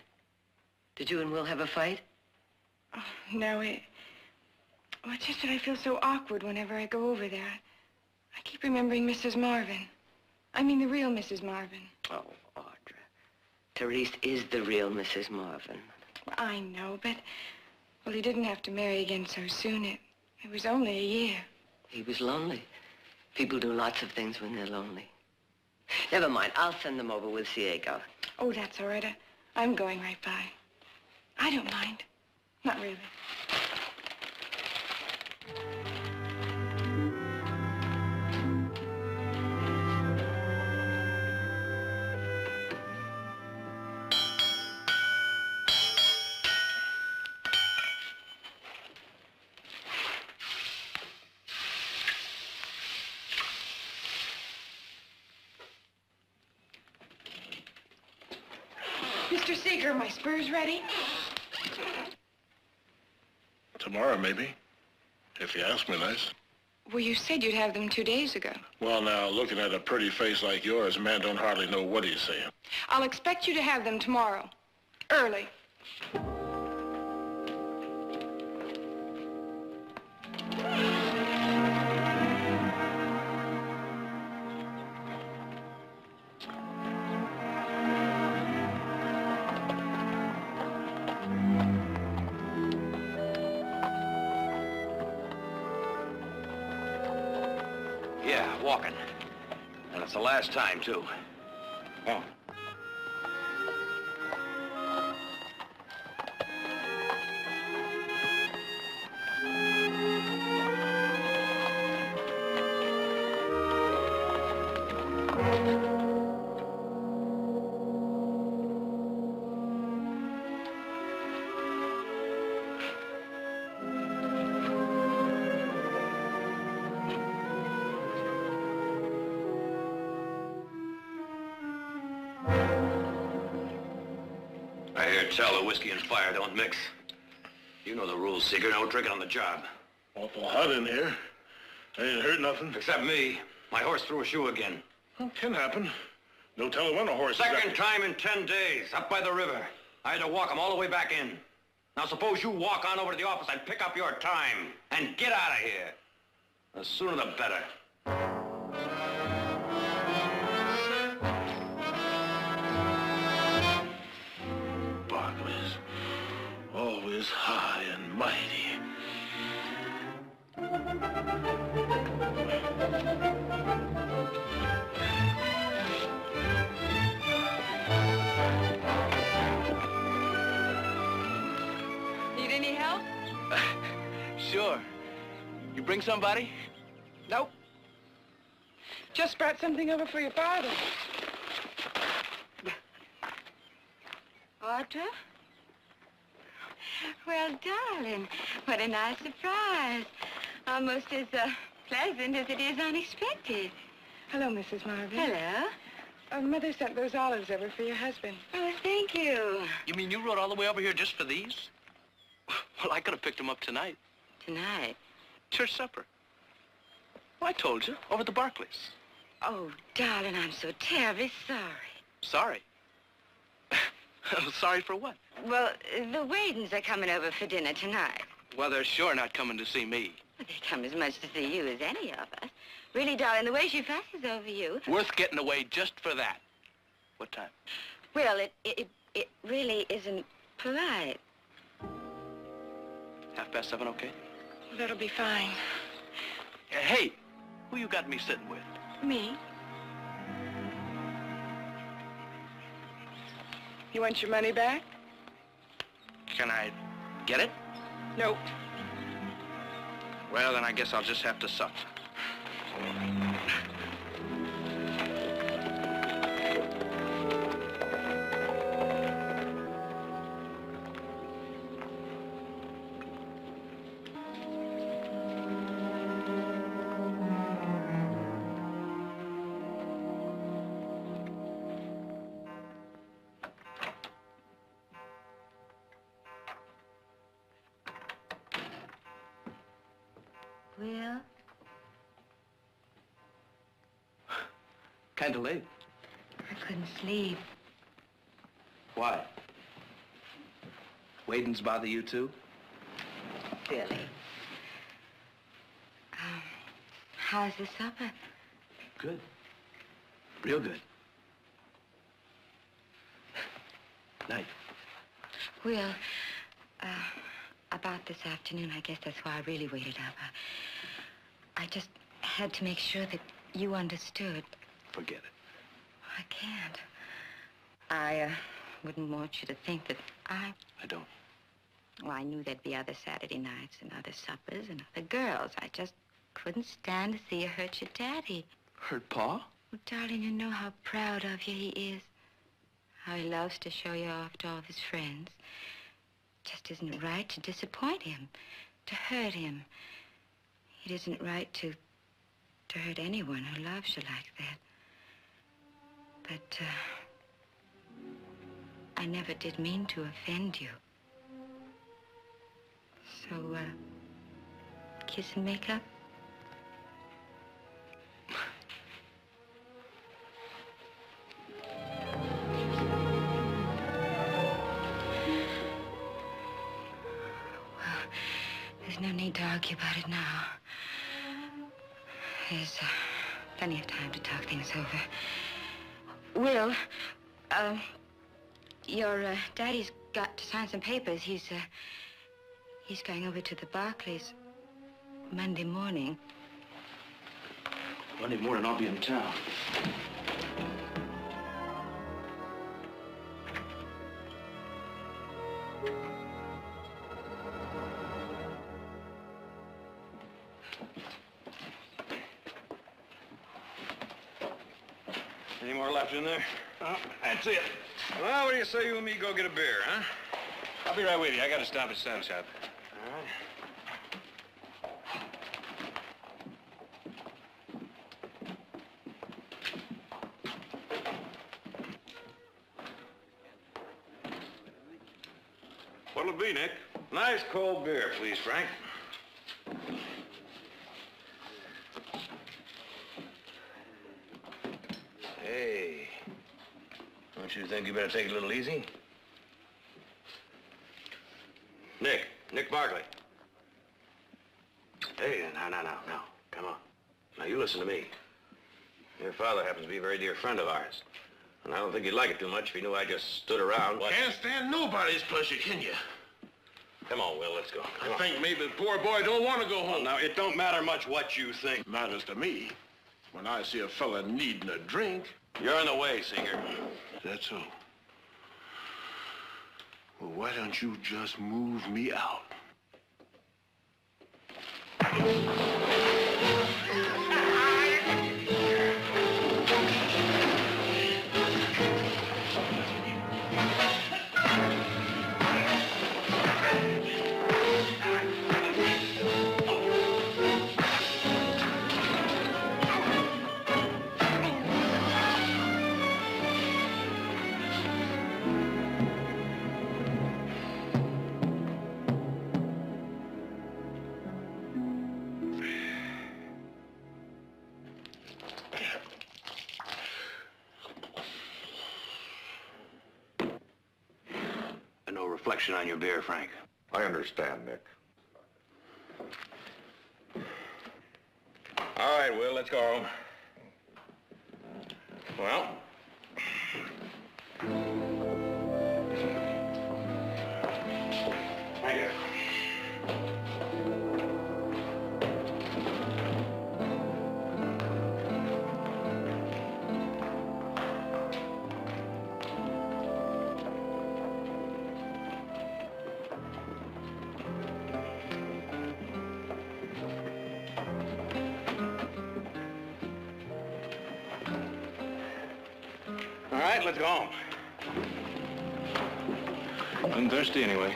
Did you and Will have a fight? Oh, no, well, it's just that I feel so awkward whenever I go over there. I keep remembering Mrs. Marvin. I mean the real Mrs. Marvin. Oh, Audra. Therese is the real Mrs. Marvin. I know, but... Well, he didn't have to marry again so soon. It was only a year. He was lonely. People do lots of things when they're lonely. Never mind. I'll send them over with Ciego. Oh, that's all right. I'm going right by. I don't mind. Not really. Mr. Seeger, my spurs ready? Tomorrow, maybe. If you ask me nice. Well, you said you'd have them 2 days ago. Well, now, looking at a pretty face like yours, a man don't hardly know what he's saying. I'll expect you to have them tomorrow. Early. Yeah, walking. And it's the last time, too. Oh. I hear tell the whiskey and fire don't mix. You know the rules, Seeger. No tricking on the job. Awful hot in here. I ain't heard nothing. Except me. My horse threw a shoe again. Well, can happen. No telling when a horse Second time in 10 days, up by the river. I had to walk him all the way back in. Now suppose you walk on over to the office and pick up your time and get out of here. The sooner the better. Barkley's always high and mighty. Need any help? Sure. You bring somebody? Nope. Just brought something over for your father. Audra? Well, darling, what a nice surprise. Almost as pleasant as it is unexpected. Hello, Mrs. Marvin. Hello. Mother sent those olives over for your husband. Oh, thank you. You mean you rode all the way over here just for these? Well, I could have picked them up tonight. Tonight? Church supper. Well, I told you, over at the Barkleys. Oh, darling, I'm so terribly sorry. Sorry? Sorry for what? Well, the Wadens are coming over for dinner tonight. Well, they're sure not coming to see me. Well, they come as much to see you as any of us. Really, darling, the way she fusses over you. Worth getting away just for that. What time? Well, it really isn't polite. 7:30, okay? Well, that'll be fine. Hey, who you got me sitting with? Me? You want your money back? Can I get it? Nope. Well, then I guess I'll just have to suffer. Will? Kinda late. I couldn't sleep. Why? Wadens bother you too? Billy. How's the supper? Good. Real good. Night. Will, about this afternoon, I guess that's why I really waited up. I just had to make sure that you understood. Forget it. I can't. I wouldn't want you to think that I don't. Well, I knew there'd be other Saturday nights and other suppers and other girls. I just couldn't stand to see you hurt your daddy. Hurt Pa? Well, darling, you know how proud of you he is. How he loves to show you off to all of his friends. Just isn't right to disappoint him, to hurt him. It isn't right to hurt anyone who loves you like that. But, I never did mean to offend you. So, kiss and make up? Well, there's no need to argue about it now. There's plenty of time to talk things over. Will, your daddy's got to sign some papers. He's going over to the Barkleys Monday morning. Monday morning, I'll be in town. Any more left in there? Oh, that's it. Well, what do you say you and me go get a beer, huh? I'll be right with you. I got to stop at Sam's shop. All right. What'll it be, Nick? Nice cold beer, please, Frank. Hey, don't you think you better take it a little easy? Nick Barkley. Hey, no. Come on. Now, you listen to me. Your father happens to be a very dear friend of ours. And I don't think he'd like it too much if he knew I just stood around. Can't stand nobody's pleasure, can you? Come on, Will, let's go. Come I on. think maybe the poor boy don't want to go home. Well, now, it don't matter much what you think. Matters to me. When I see a fella needing a drink. You're in the way, Seeger. That's so. Well, why don't you just move me out? Reflection on your beer, Frank. I understand, Nick. All right, Will, let's go. Well. Thank you. All right, let's go home. I'm thirsty anyway.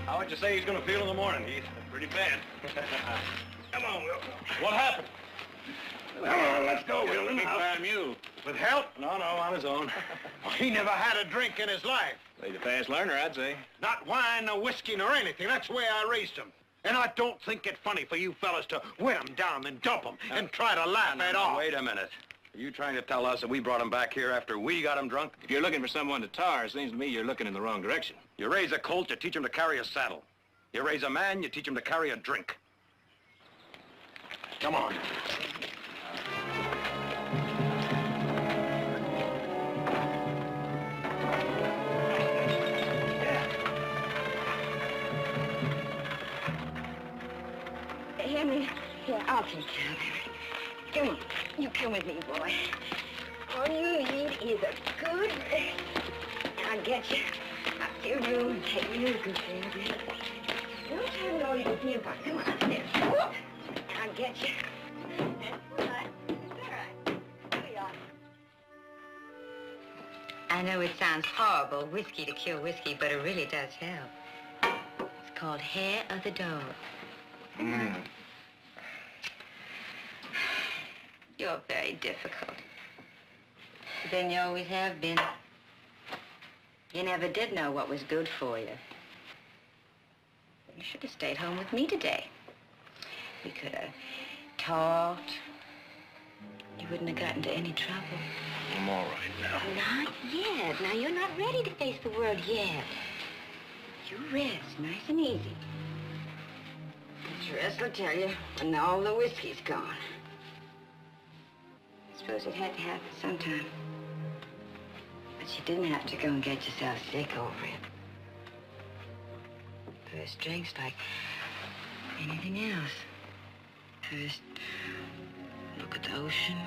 How'd you say he's gonna feel in the morning, Heath? Pretty bad. Come on, Will. What happened? Come on, let's go, Will. Big fat mule. With help? No, on his own. He never had a drink in his life. He's a fast learner, I'd say. Not wine, no whiskey, nor anything. That's the way I raised him. And I don't think it funny for you fellas to win him down and dump him and try to laugh it off. Wait a minute. Are you trying to tell us that we brought him back here after we got him drunk? If you're looking for someone to tar, it seems to me you're looking in the wrong direction. You raise a colt, you teach him to carry a saddle. You raise a man, you teach him to carry a drink. Come on. Henry, here, I'll take care of it. Come on, you come with me, boy. All you need is a good rest. I'll get you up to your room and take real good care of you. Don't tell me all you can feel about. Come on, there. Whoop. I'll get you. That's all right. It's all right. Here we are. I know it sounds horrible, whiskey to cure whiskey, but it really does help. It's called hair of the dog. You're very difficult. But then you always have been. You never did know what was good for you. You should have stayed home with me today. We could have talked. You wouldn't have gotten into any trouble. I'm all right now. Not yet. Now, you're not ready to face the world yet. You rest, nice and easy. The rest will tell you when all the whiskey's gone. I suppose it had to happen sometime. But you didn't have to go and get yourself sick over it. First drink's like anything else. First look at the ocean.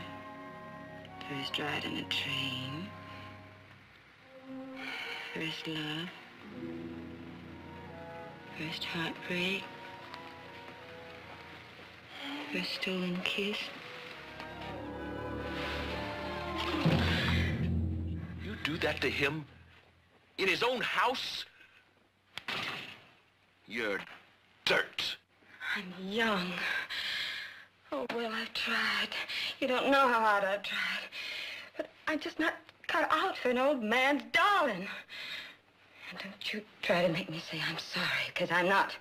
First ride in a train. First love. First heartbreak. First stolen kiss. You do that to him? In his own house? You're dirt. I'm young. Oh, well, I've tried. You don't know how hard I've tried. But I'm just not cut out for an old man's darling. And don't you try to make me say I'm sorry, because I'm not.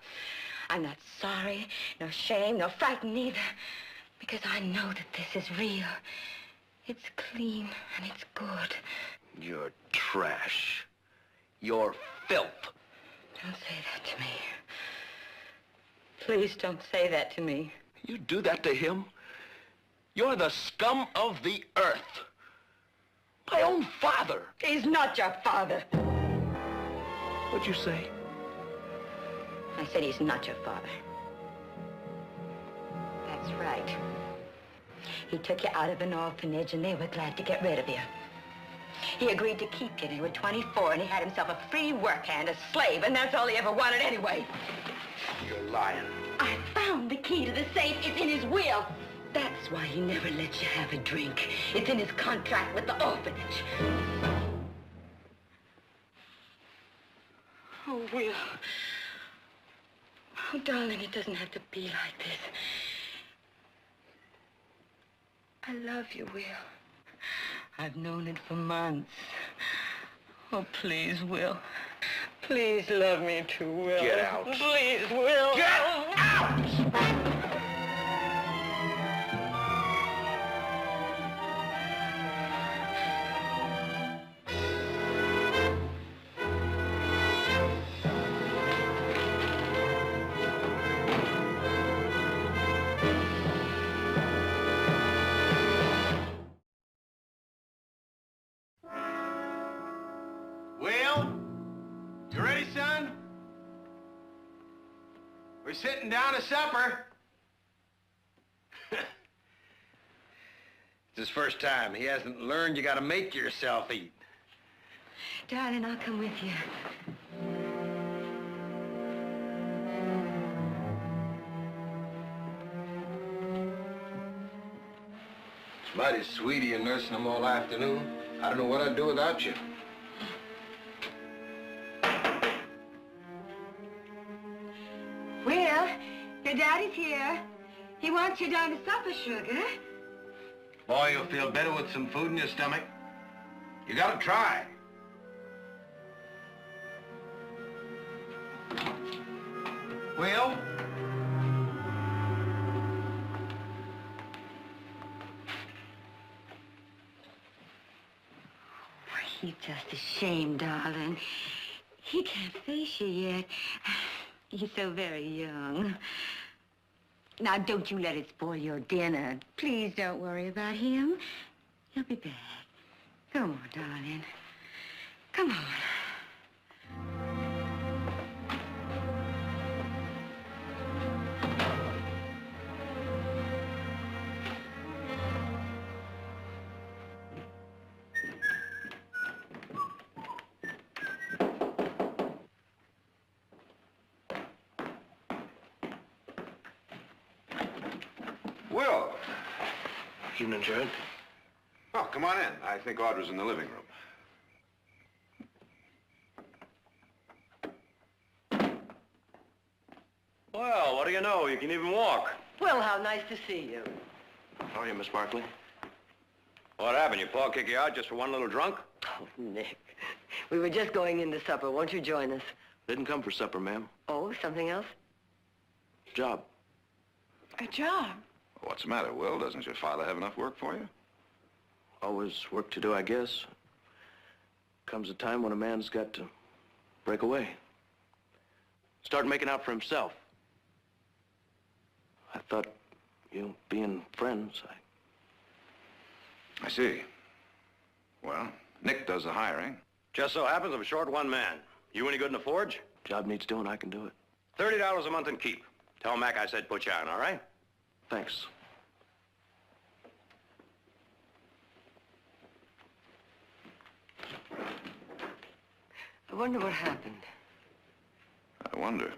I'm not sorry, nor ashamed, nor frightened either. Because I know that this is real. It's clean and it's good. You're trash. You're filth. Don't say that to me. Please don't say that to me. You do that to him? You're the scum of the earth. My own father. He's not your father. What'd you say? I said he's not your father. That's right. He took you out of an orphanage and they were glad to get rid of you. He agreed to keep you till you were 24 and he had himself a free work hand, a slave, and that's all he ever wanted anyway. You're lying. I found the key to the safe. It's in his will. That's why he never lets you have a drink. It's in his contract with the orphanage. Oh, Will. Oh, darling, it doesn't have to be like this. I love you, Will. I've known it for months. Oh, please, Will. Please love me too, Will. Get out. Please, Will. Get out! Will? You ready, son? We're sitting down to supper. It's his first time. He hasn't learned you gotta make yourself eat. Darling, I'll come with you. It's mighty sweet of you nursing him all afternoon. I don't know what I'd do without you. Will, your daddy's here. He wants you down to supper, sugar. Boy, you'll feel better with some food in your stomach. You gotta try. Will? He's just ashamed, darling. He can't face you yet. He's so very young. Now, don't you let it spoil your dinner. Please don't worry about him. He'll be back. Come on, darling. Come on. Will. Evening, Jared. Oh, come on in. I think Audra's in the living room. Well, what do you know? You can even walk. Well, how nice to see you. How are you, Miss Barkley? What happened? Your pa kick you out just for one little drunk? Oh, Nick. We were just going into supper. Won't you join us? Didn't come for supper, ma'am. Oh, something else? Job. A job? What's the matter, Will? Doesn't your father have enough work for you? Always work to do, I guess. Comes a time when a man's got to break away. Start making out for himself. I thought, being friends, I see. Well, Nick does the hiring. Just so happens I'm short one man. You any good in the forge? Job needs doing, I can do it. $30 a month and keep. Tell Mac I said put you on, all right? Thanks. I wonder what happened. I wonder.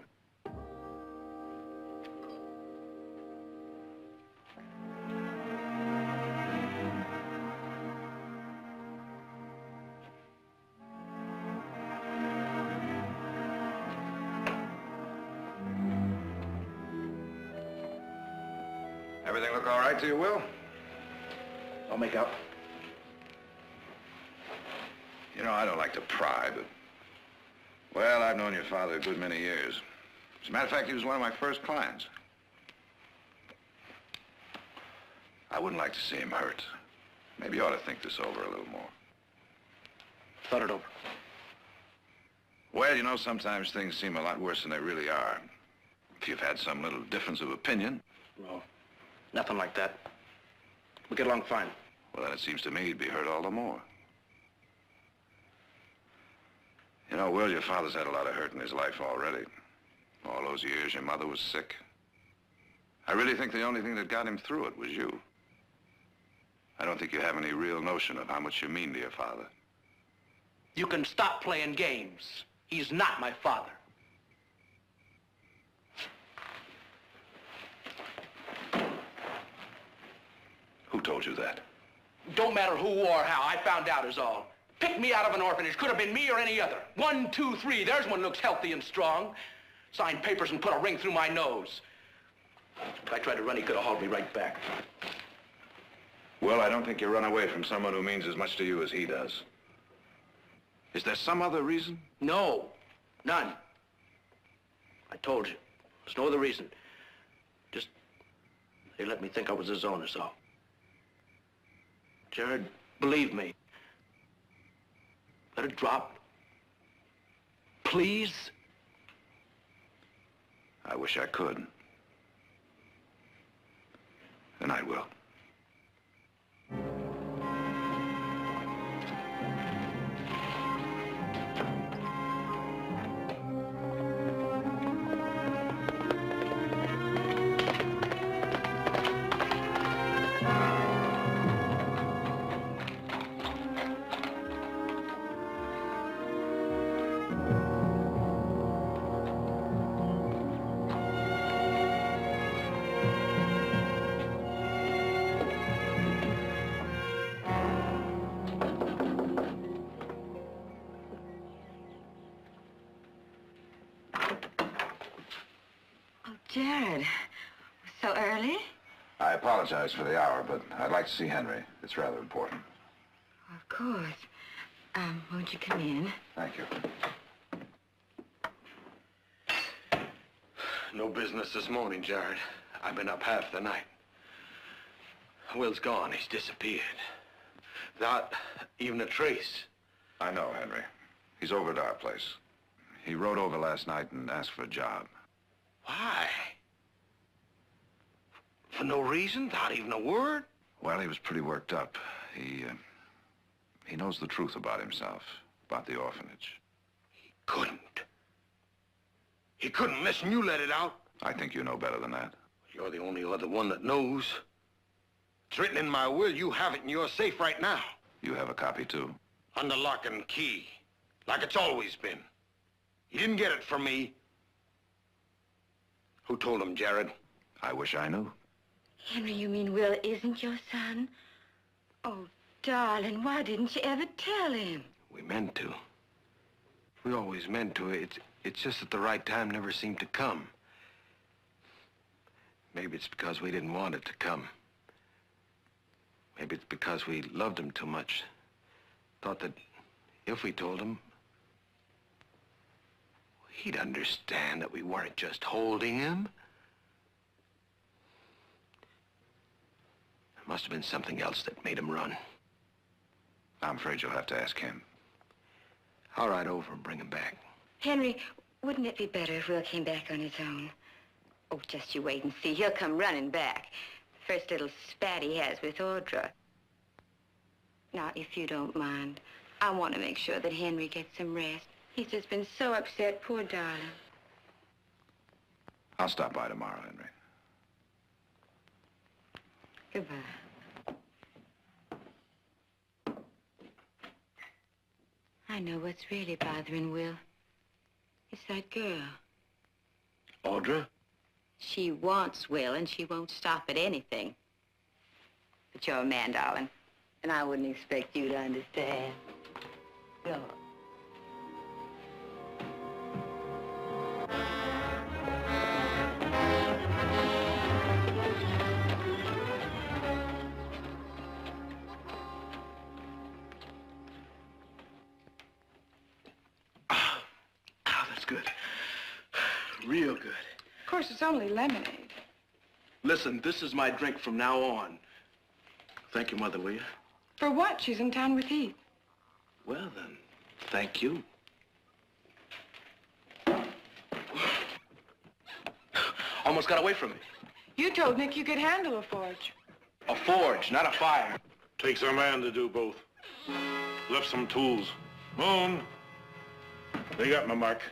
Everything look all right to you, Will? I'll make out. You know, I don't like to pry, but... Well, I've known your father a good many years. As a matter of fact, he was one of my first clients. I wouldn't like to see him hurt. Maybe you ought to think this over a little more. Thought it over. Well, you know, sometimes things seem a lot worse than they really are. If you've had some little difference of opinion... No, nothing like that. We get along fine. Well, then it seems to me he'd be hurt all the more. You know, Will, your father's had a lot of hurt in his life already. All those years your mother was sick. I really think the only thing that got him through it was you. I don't think you have any real notion of how much you mean to your father. You can stop playing games. He's not my father. Who told you that? Don't matter who or how. I found out is all. Picked me out of an orphanage. Could have been me or any other. 1, 2, 3. There's one looks healthy and strong. Signed papers and put a ring through my nose. If I tried to run, he could have hauled me right back. Well, I don't think you run away from someone who means as much to you as he does. Is there some other reason? No, none. I told you. There's no other reason. Just, they let me think I was his own, is all. Jared, believe me. Let it drop. Please. I wish I could. And I will. Jared, so early? I apologize for the hour, but I'd like to see Henry. It's rather important. Of course. Won't you come in? Thank you. No business this morning, Jared. I've been up half the night. Will's gone. He's disappeared. Without even a trace. I know, Henry. He's over at our place. He rode over last night and asked for a job. Why? For no reason? Not even a word? Well, he was pretty worked up. He knows the truth about himself, about the orphanage. He couldn't listen. You let it out. I think you know better than that. You're the only other one that knows. It's written in my will. You have it in your safe right now. You have a copy, too? Under lock and key, like it's always been. You didn't get it from me. Who told him, Jared? I wish I knew. Henry, you mean Will isn't your son? Oh, darling, why didn't you ever tell him? We meant to. We always meant to. It's just that the right time never seemed to come. Maybe it's because we didn't want it to come. Maybe it's because we loved him too much. Thought that if we told him, he'd understand that we weren't just holding him. There must have been something else that made him run. I'm afraid you'll have to ask him. I'll ride over and bring him back. Henry, wouldn't it be better if Will came back on his own? Oh, just you wait and see. He'll come running back. First little spat he has with Audra. Now, if you don't mind, I want to make sure that Henry gets some rest. He's just been so upset, poor darling. I'll stop by tomorrow, Henry. Goodbye. I know what's really bothering Will. It's that girl. Audra? She wants Will, and she won't stop at anything. But you're a man, darling, and I wouldn't expect you to understand. Go. That's good. Real good. Of course, it's only lemonade. Listen, this is my drink from now on. Thank you, Mother, will you? For what? She's in town with Heath. Well, then, thank you. Almost got away from me. You told Nick you could handle a forge. A forge, not a fire. Takes a man to do both. Left some tools. Moon. They got my mark.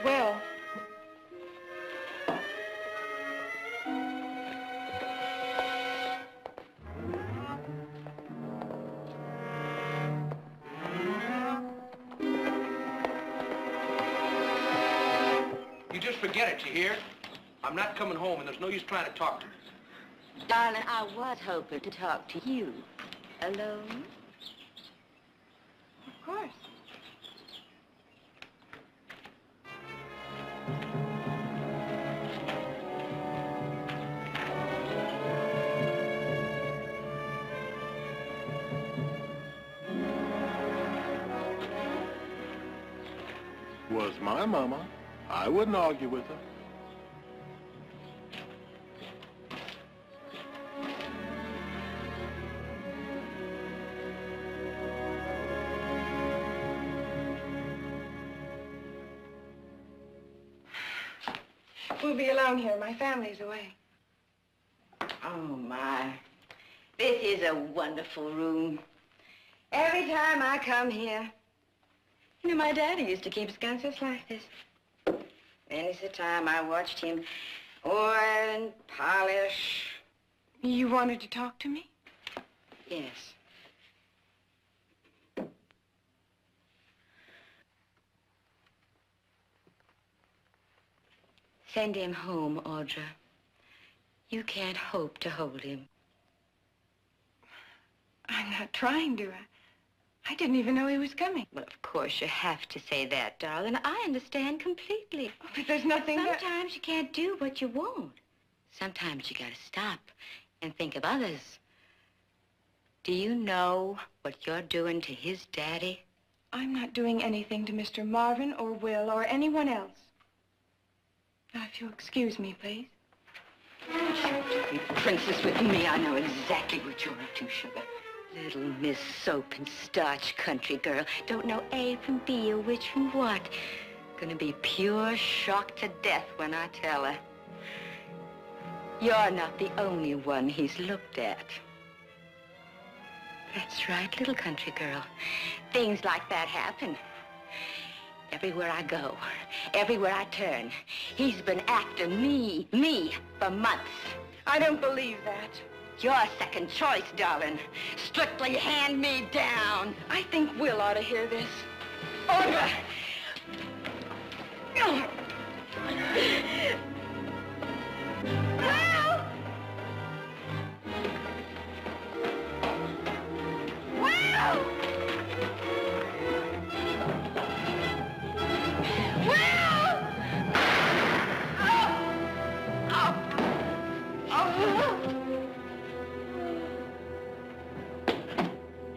Well. You just forget it, you hear? I'm not coming home, and there's no use trying to talk to me. Darling, I was hoping to talk to you. Alone? Of course. Was my mama. I wouldn't argue with her. We'll be alone here. My family's away. Oh, my. This is a wonderful room. Every time I come here, you know, my daddy used to keep his guns just like this. Many's the time I watched him oil and polish. You wanted to talk to me? Yes. Send him home, Audra. You can't hope to hold him. I'm not trying to. I didn't even know he was coming. Well, of course you have to say that, darling. I understand completely. Oh, but there's nothing Sometimes you can't do what you want. Sometimes you gotta stop and think of others. Do you know what you're doing to his daddy? I'm not doing anything to Mr. Marvin or Will or anyone else. Now, if you'll excuse me, please. You princess with me, I know exactly what you're up to, sugar. Little Miss Soap and Starch country girl. Don't know A from B or which from what. Gonna be pure shocked to death when I tell her. You're not the only one he's looked at. That's right, little country girl. Things like that happen. Everywhere I go, everywhere I turn, he's been after me, for months. I don't believe that. Your second choice, darling. Strictly hand me down. I think Will ought to hear this. Order!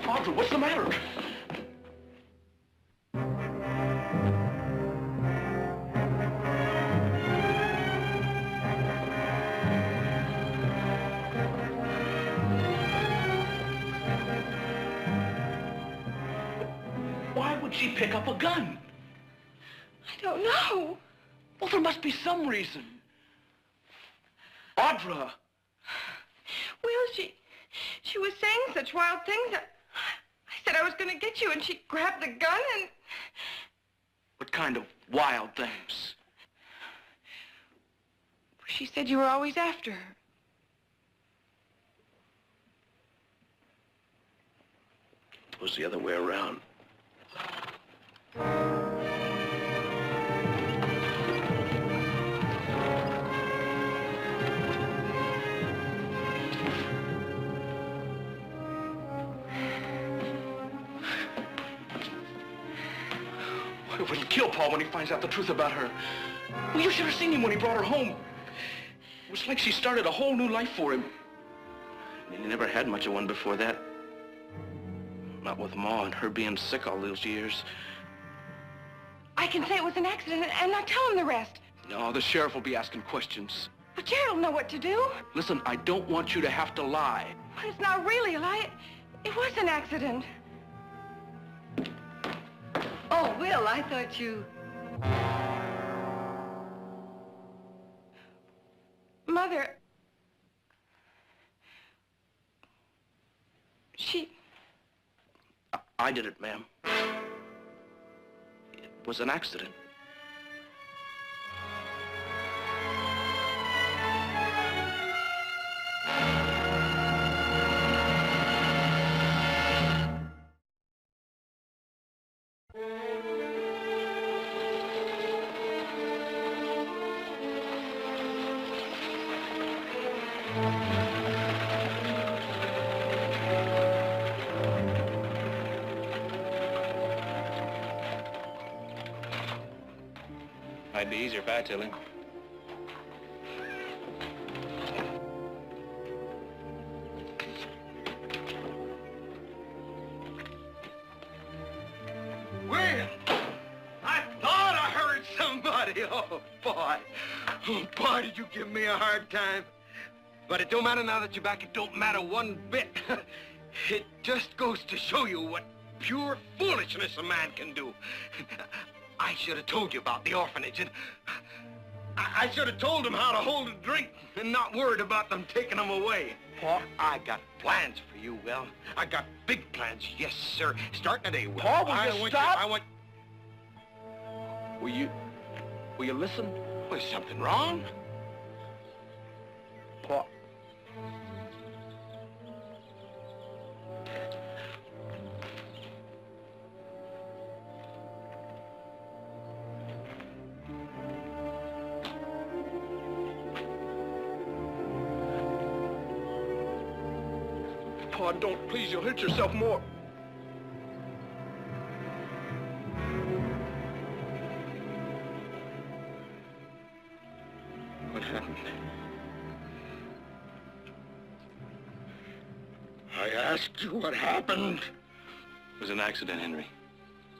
Audra, what's the matter? Why would she pick up a gun? I don't know. Well, there must be some reason. Audra! Will, she was saying such wild things. I said I was going to get you, and she grabbed the gun and... What kind of wild things? She said you were always after her. It was the other way around. It will kill Paul when he finds out the truth about her. Well, you should have seen him when he brought her home. It was like she started a whole new life for him. And he never had much of one before that. Not with Ma and her being sick all those years. I can say it was an accident and not tell him the rest. No, the sheriff will be asking questions. But Jared will know what to do. Listen, I don't want you to have to lie. But it's not really a lie. It was an accident. Oh, Will, I thought you... Mother... She... I did it, ma'am. It was an accident. Might be easier if I tell him. Will, I thought I heard somebody. Oh, boy. Oh, boy, did you give me a hard time. But it don't matter now that you're back. It don't matter one bit. It just goes to show you what pure foolishness a man can do. I should have told you about the orphanage, and I should have told them how to hold a drink and not worried about them taking them away. Paul? I got plans for you, Will. I got big plans, yes, sir. Starting today, Will. Paul, will you stop? Will you listen? Was something wrong? Paul. Paul, don't. Please, you'll hurt yourself more. What happened? I asked you what happened. It was an accident, Henry.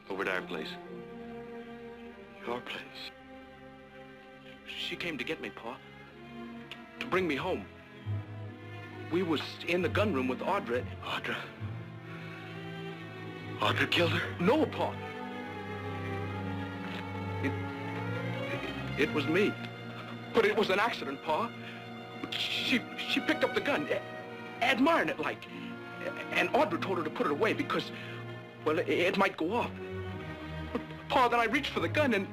Over at our place. Your place? She came to get me, Pa. To bring me home. We was in the gun room with Audra. Audra? Audra killed her? No, Pa. It was me. But it was an accident, Pa. She picked up the gun, admiring it like. And Audra told her to put it away because, well, it might go off. But, Pa, then I reached for the gun and...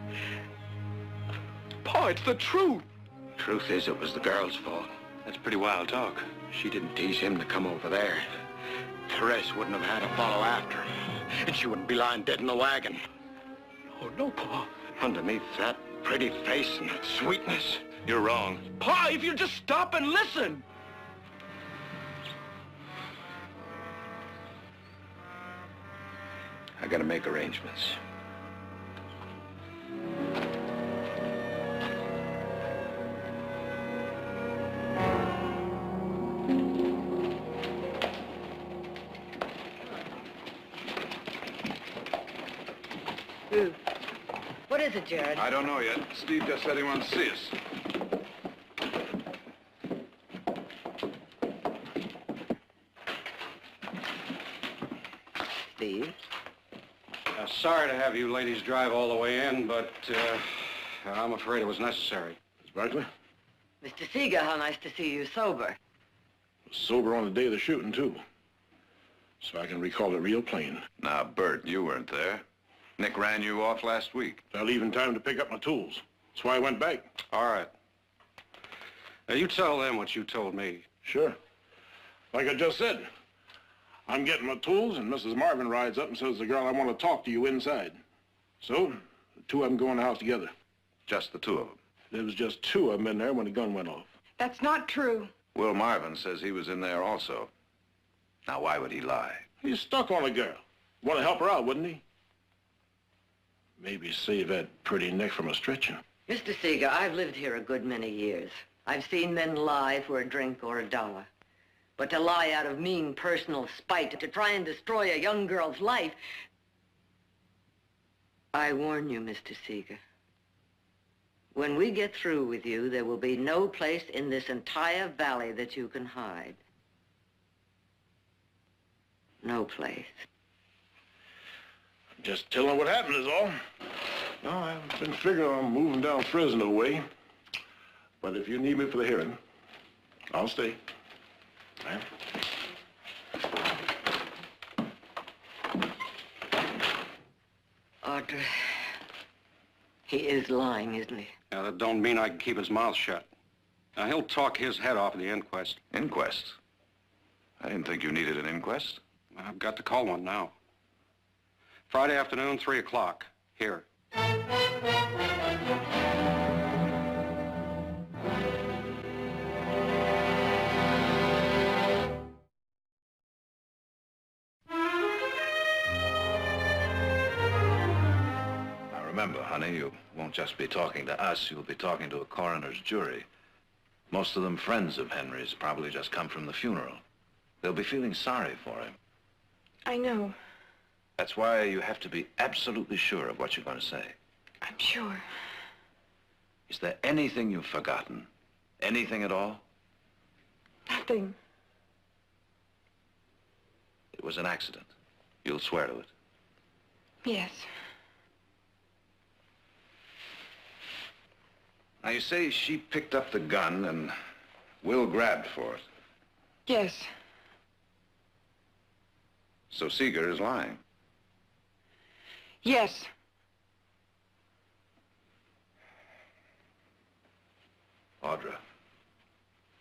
Pa, it's the truth. Truth is, it was the girl's fault. That's pretty wild talk. She didn't tease him to come over there. Therese wouldn't have had to follow after him. And she wouldn't be lying dead in the wagon. Oh, no, Pa. Underneath that pretty face and that sweetness. You're wrong. Pa, if you just stop and listen. I gotta make arrangements. What is it, Jared? I don't know yet. Steve just said he wants to see us. Steve? Sorry to have you ladies drive all the way in, but I'm afraid it was necessary. Miss Barkley? Mr. Seeger, how nice to see you sober. Sober on the day of the shooting, too. So I can recall it real plain. Now, Bert, you weren't there. Nick ran you off last week. I leave in time to pick up my tools. That's why I went back. All right. Now, you tell them what you told me. Sure. Like I just said, I'm getting my tools, and Mrs. Marvin rides up and says, the girl, I want to talk to you inside. So, the two of them go in the house together. Just the two of them? There was just two of them in there when the gun went off. That's not true. Will Marvin says he was in there also. Now, why would he lie? He's stuck on a girl. Want to help her out, wouldn't he? Maybe save that pretty neck from a stretching. Mr. Seeger, I've lived here a good many years. I've seen men lie for a drink or a dollar. But to lie out of mean personal spite, to try and destroy a young girl's life... I warn you, Mr. Seeger. When we get through with you, there will be no place in this entire valley that you can hide. No place. Just telling what happened is all. No, I've been figuring on moving down Fresno way. But if you need me for the hearing, I'll stay. Right? Audrey, he is lying, isn't he? Now, that don't mean I can keep his mouth shut. Now, he'll talk his head off in the inquest. Inquest? I didn't think you needed an inquest. I've got to call one now. Friday afternoon, 3 o'clock, here. Now remember, honey, you won't just be talking to us, you'll be talking to a coroner's jury. Most of them friends of Henry's, probably just come from the funeral. They'll be feeling sorry for him. I know. That's why you have to be absolutely sure of what you're going to say. I'm sure. Is there anything you've forgotten? Anything at all? Nothing. It was an accident. You'll swear to it. Yes. Now, you say she picked up the gun and Will grabbed for it. Yes. So Seeger is lying. Yes. Audra,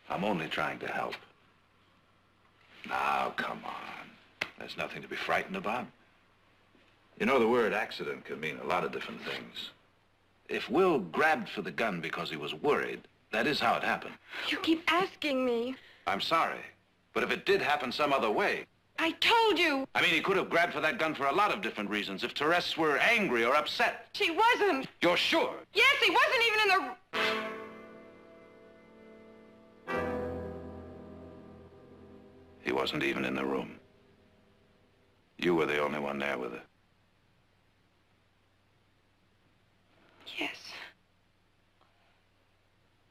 I'm only trying to help. Now, come on. There's nothing to be frightened about. You know, the word accident can mean a lot of different things. If Will grabbed for the gun because he was worried, that is how it happened. You keep asking me. I'm sorry, but if it did happen some other way... I told you. I mean, he could have grabbed for that gun for a lot of different reasons. If Therese were angry or upset. She wasn't. You're sure? Yes, he wasn't even in the... He wasn't even in the room. You were the only one there with her. Yes.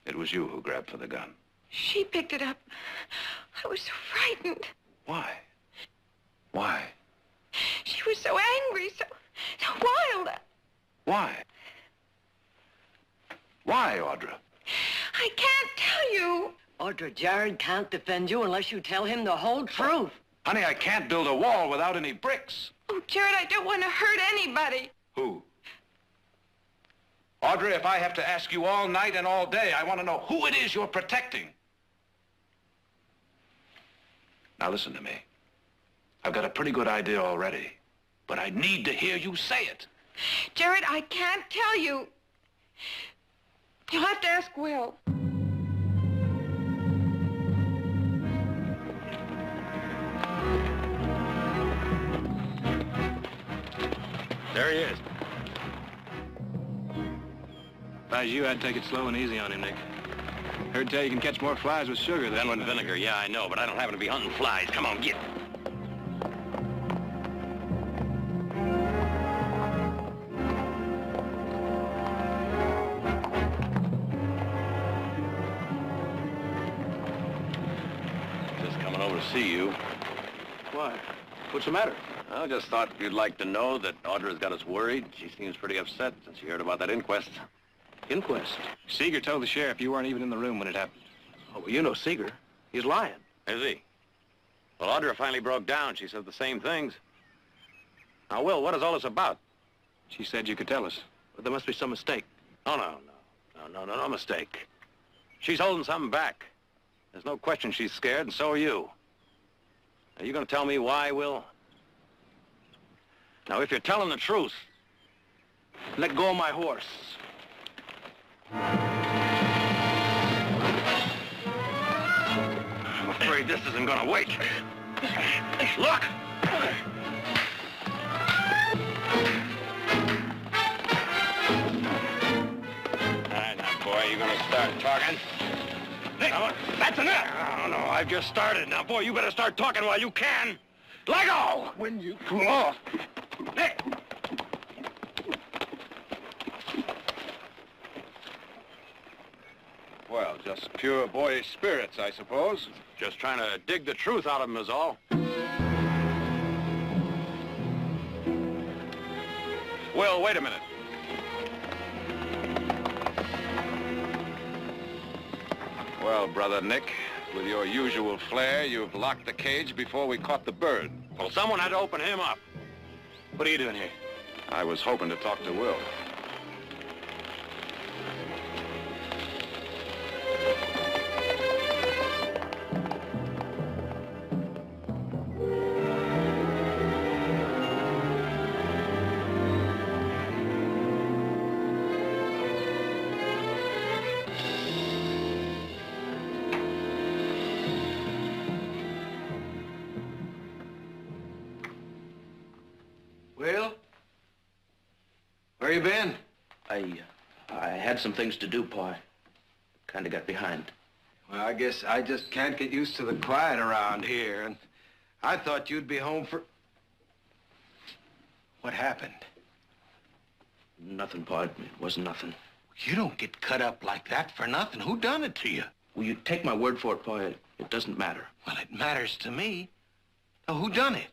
It was you who grabbed for the gun. She picked it up. I was so frightened. Why? Why? She was so angry, so wild. Why? Why, Audra? I can't tell you. Audra, Jared can't defend you unless you tell him the whole truth. Honey, I can't build a wall without any bricks. Oh, Jared, I don't want to hurt anybody. Who? Audra, if I have to ask you all night and all day, I want to know who it is you're protecting. Now listen to me. I've got a pretty good idea already, but I need to hear you say it. Jared, I can't tell you. You'll have to ask Will. There he is. If I was you, I'd take it slow and easy on him, Nick. Heard tell you can catch more flies with sugar than with vinegar. Yeah, I know, but I don't happen to be hunting flies. Come on, get. Just coming over to see you. Why? What's the matter? I just thought you'd like to know that Audra's got us worried. She seems pretty upset since she heard about that inquest. Inquest? Seeger told the sheriff you weren't even in the room when it happened. Oh, well, you know Seeger. He's lying. Is he? Well, Audra finally broke down. She said the same things. Now, Will, what is all this about? She said you could tell us. Well, there must be some mistake. Oh, no mistake. She's holding something back. There's no question she's scared, and so are you. Are you going to tell me why, Will? Now, if you're telling the truth... Let go of my horse. I'm afraid this isn't going to wait. Look! All right, now, boy, you going to start talking? Nick, that's enough! Oh, no, I've just started. Now, boy, you better start talking while you can. Let go! When you... Oh. Nick! Well, just pure boyish spirits, I suppose. Just trying to dig the truth out of him is all. Will, wait a minute. Well, Brother Nick, with your usual flair, you've locked the cage before we caught the bird. Well, someone had to open him up. What are you doing here? I was hoping to talk to Will. Will? Where you been? I had some things to do, Pa. Kind of got behind. Well, I guess I just can't get used to the quiet around here, and I thought you'd be home for... What happened? Nothing, Pa. It wasn't nothing. You don't get cut up like that for nothing. Who done it to you? Will you take my word for it, Pa? It doesn't matter. Well, it matters to me. Now, who done it?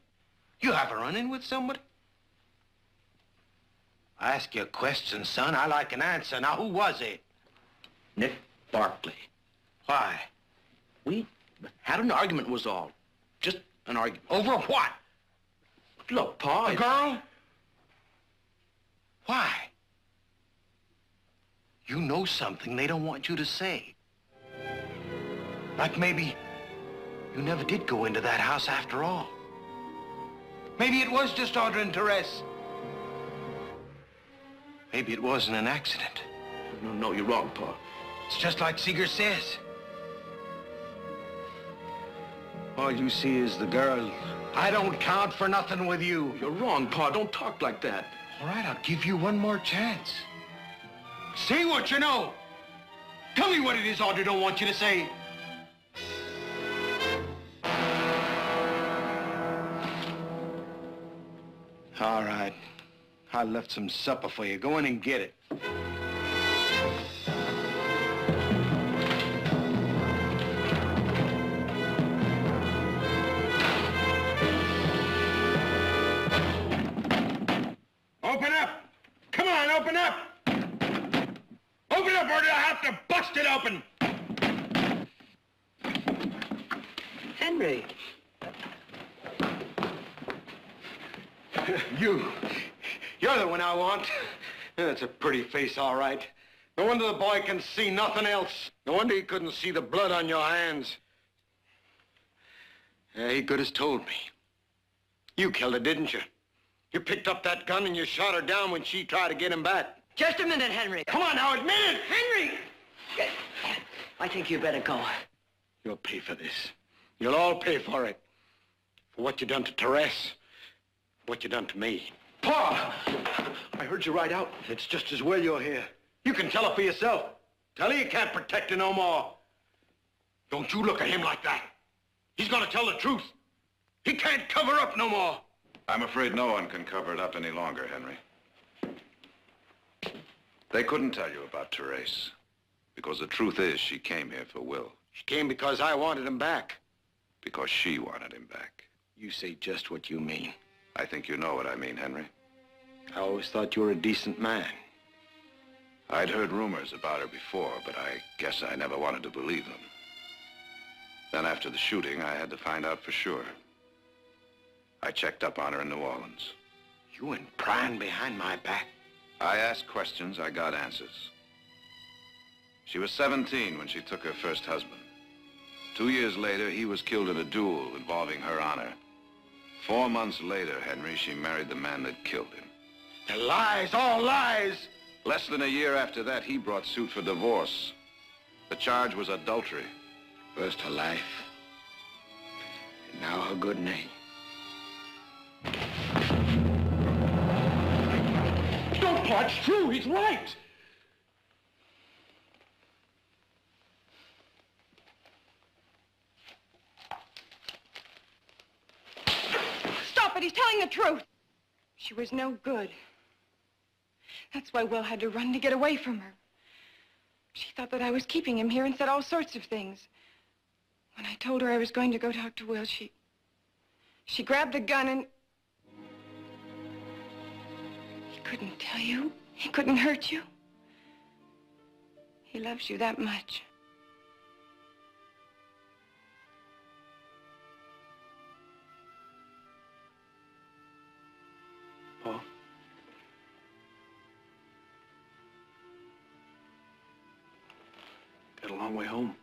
You have a run-in with somebody? I ask you a question, son. I like an answer. Now, who was it? Nick Barkley. Why? We had an argument was all. Just an argument. Over what? Look, Pa... A girl? Why? You know something they don't want you to say. Like maybe you never did go into that house after all. Maybe it was just Audra and Therese. Maybe it wasn't an accident. No, you're wrong, Pa. It's just like Seeger says. All you see is the girl. I don't count for nothing with you. You're wrong, Pa. Don't talk like that. All right, I'll give you one more chance. Say what you know. Tell me what it is Audra don't want you to say. All right. I left some supper for you. Go in and get it. Open up! Come on, open up! Open up or I'll have to bust it open! Henry. You're the one I want. That's a pretty face, all right. No wonder the boy can see nothing else. No wonder he couldn't see the blood on your hands. Yeah, he could have told me. You killed her, didn't you? You picked up that gun and you shot her down when she tried to get him back. Just a minute, Henry. Come on now, admit it! Henry! I think you better go. You'll pay for this. You'll all pay for it. For what you done to Therese, what you done to me. Pa! I heard you right out. It's just as well you're here. You can tell her for yourself. Tell her you can't protect her no more. Don't you look at him like that. He's gonna tell the truth. He can't cover up no more. I'm afraid no one can cover it up any longer, Henry. They couldn't tell you about Therese, because the truth is she came here for Will. She came because I wanted him back. Because she wanted him back. You say just what you mean. I think you know what I mean, Henry. I always thought you were a decent man. I'd heard rumors about her before, but I guess I never wanted to believe them. Then after the shooting, I had to find out for sure. I checked up on her in New Orleans. You went prying behind my back? I asked questions, I got answers. She was 17 when she took her first husband. 2 years later, he was killed in a duel involving her honor. 4 months later, Henry, she married the man that killed him. The lies, all lies! Less than a year after that, he brought suit for divorce. The charge was adultery. First her life, and now her good name. Don't Pa, it's true, he's right. Stop it, he's telling the truth. She was no good. That's why Will had to run to get away from her. She thought that I was keeping him here and said all sorts of things. When I told her I was going to go talk to Will, she grabbed the gun and... He couldn't tell you. He couldn't hurt you. He loves you that much. Pa? Got a long way home.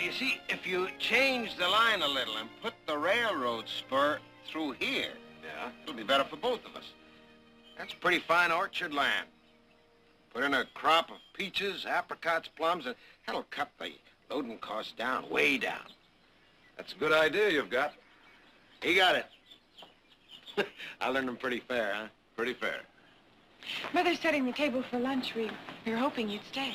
You see, if you change the line a little and put the railroad spur through here, yeah, it'll be better for both of us. That's pretty fine orchard land. Put in a crop of peaches, apricots, plums, and that'll cut the loading costs down, way down. That's a good idea you've got. He got it. I learned him pretty fair, huh? Pretty fair. Mother's setting the table for lunch. We were hoping you'd stay.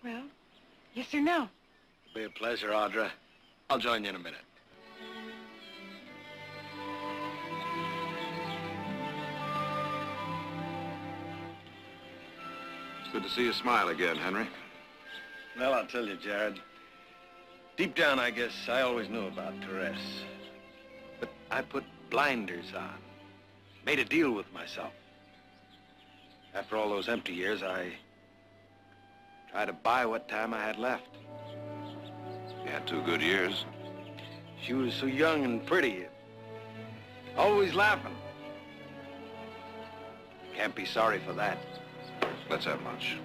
Well, yes or no? It'll be a pleasure, Audra. I'll join you in a minute. It's good to see you smile again, Henry. Well, I'll tell you, Jared. Deep down, I guess, I always knew about Therese. But I put blinders on. Made a deal with myself. After all those empty years, I tried to buy what time I had left. You had 2 good years. She was so young and pretty. Always laughing. Can't be sorry for that. Let's have lunch.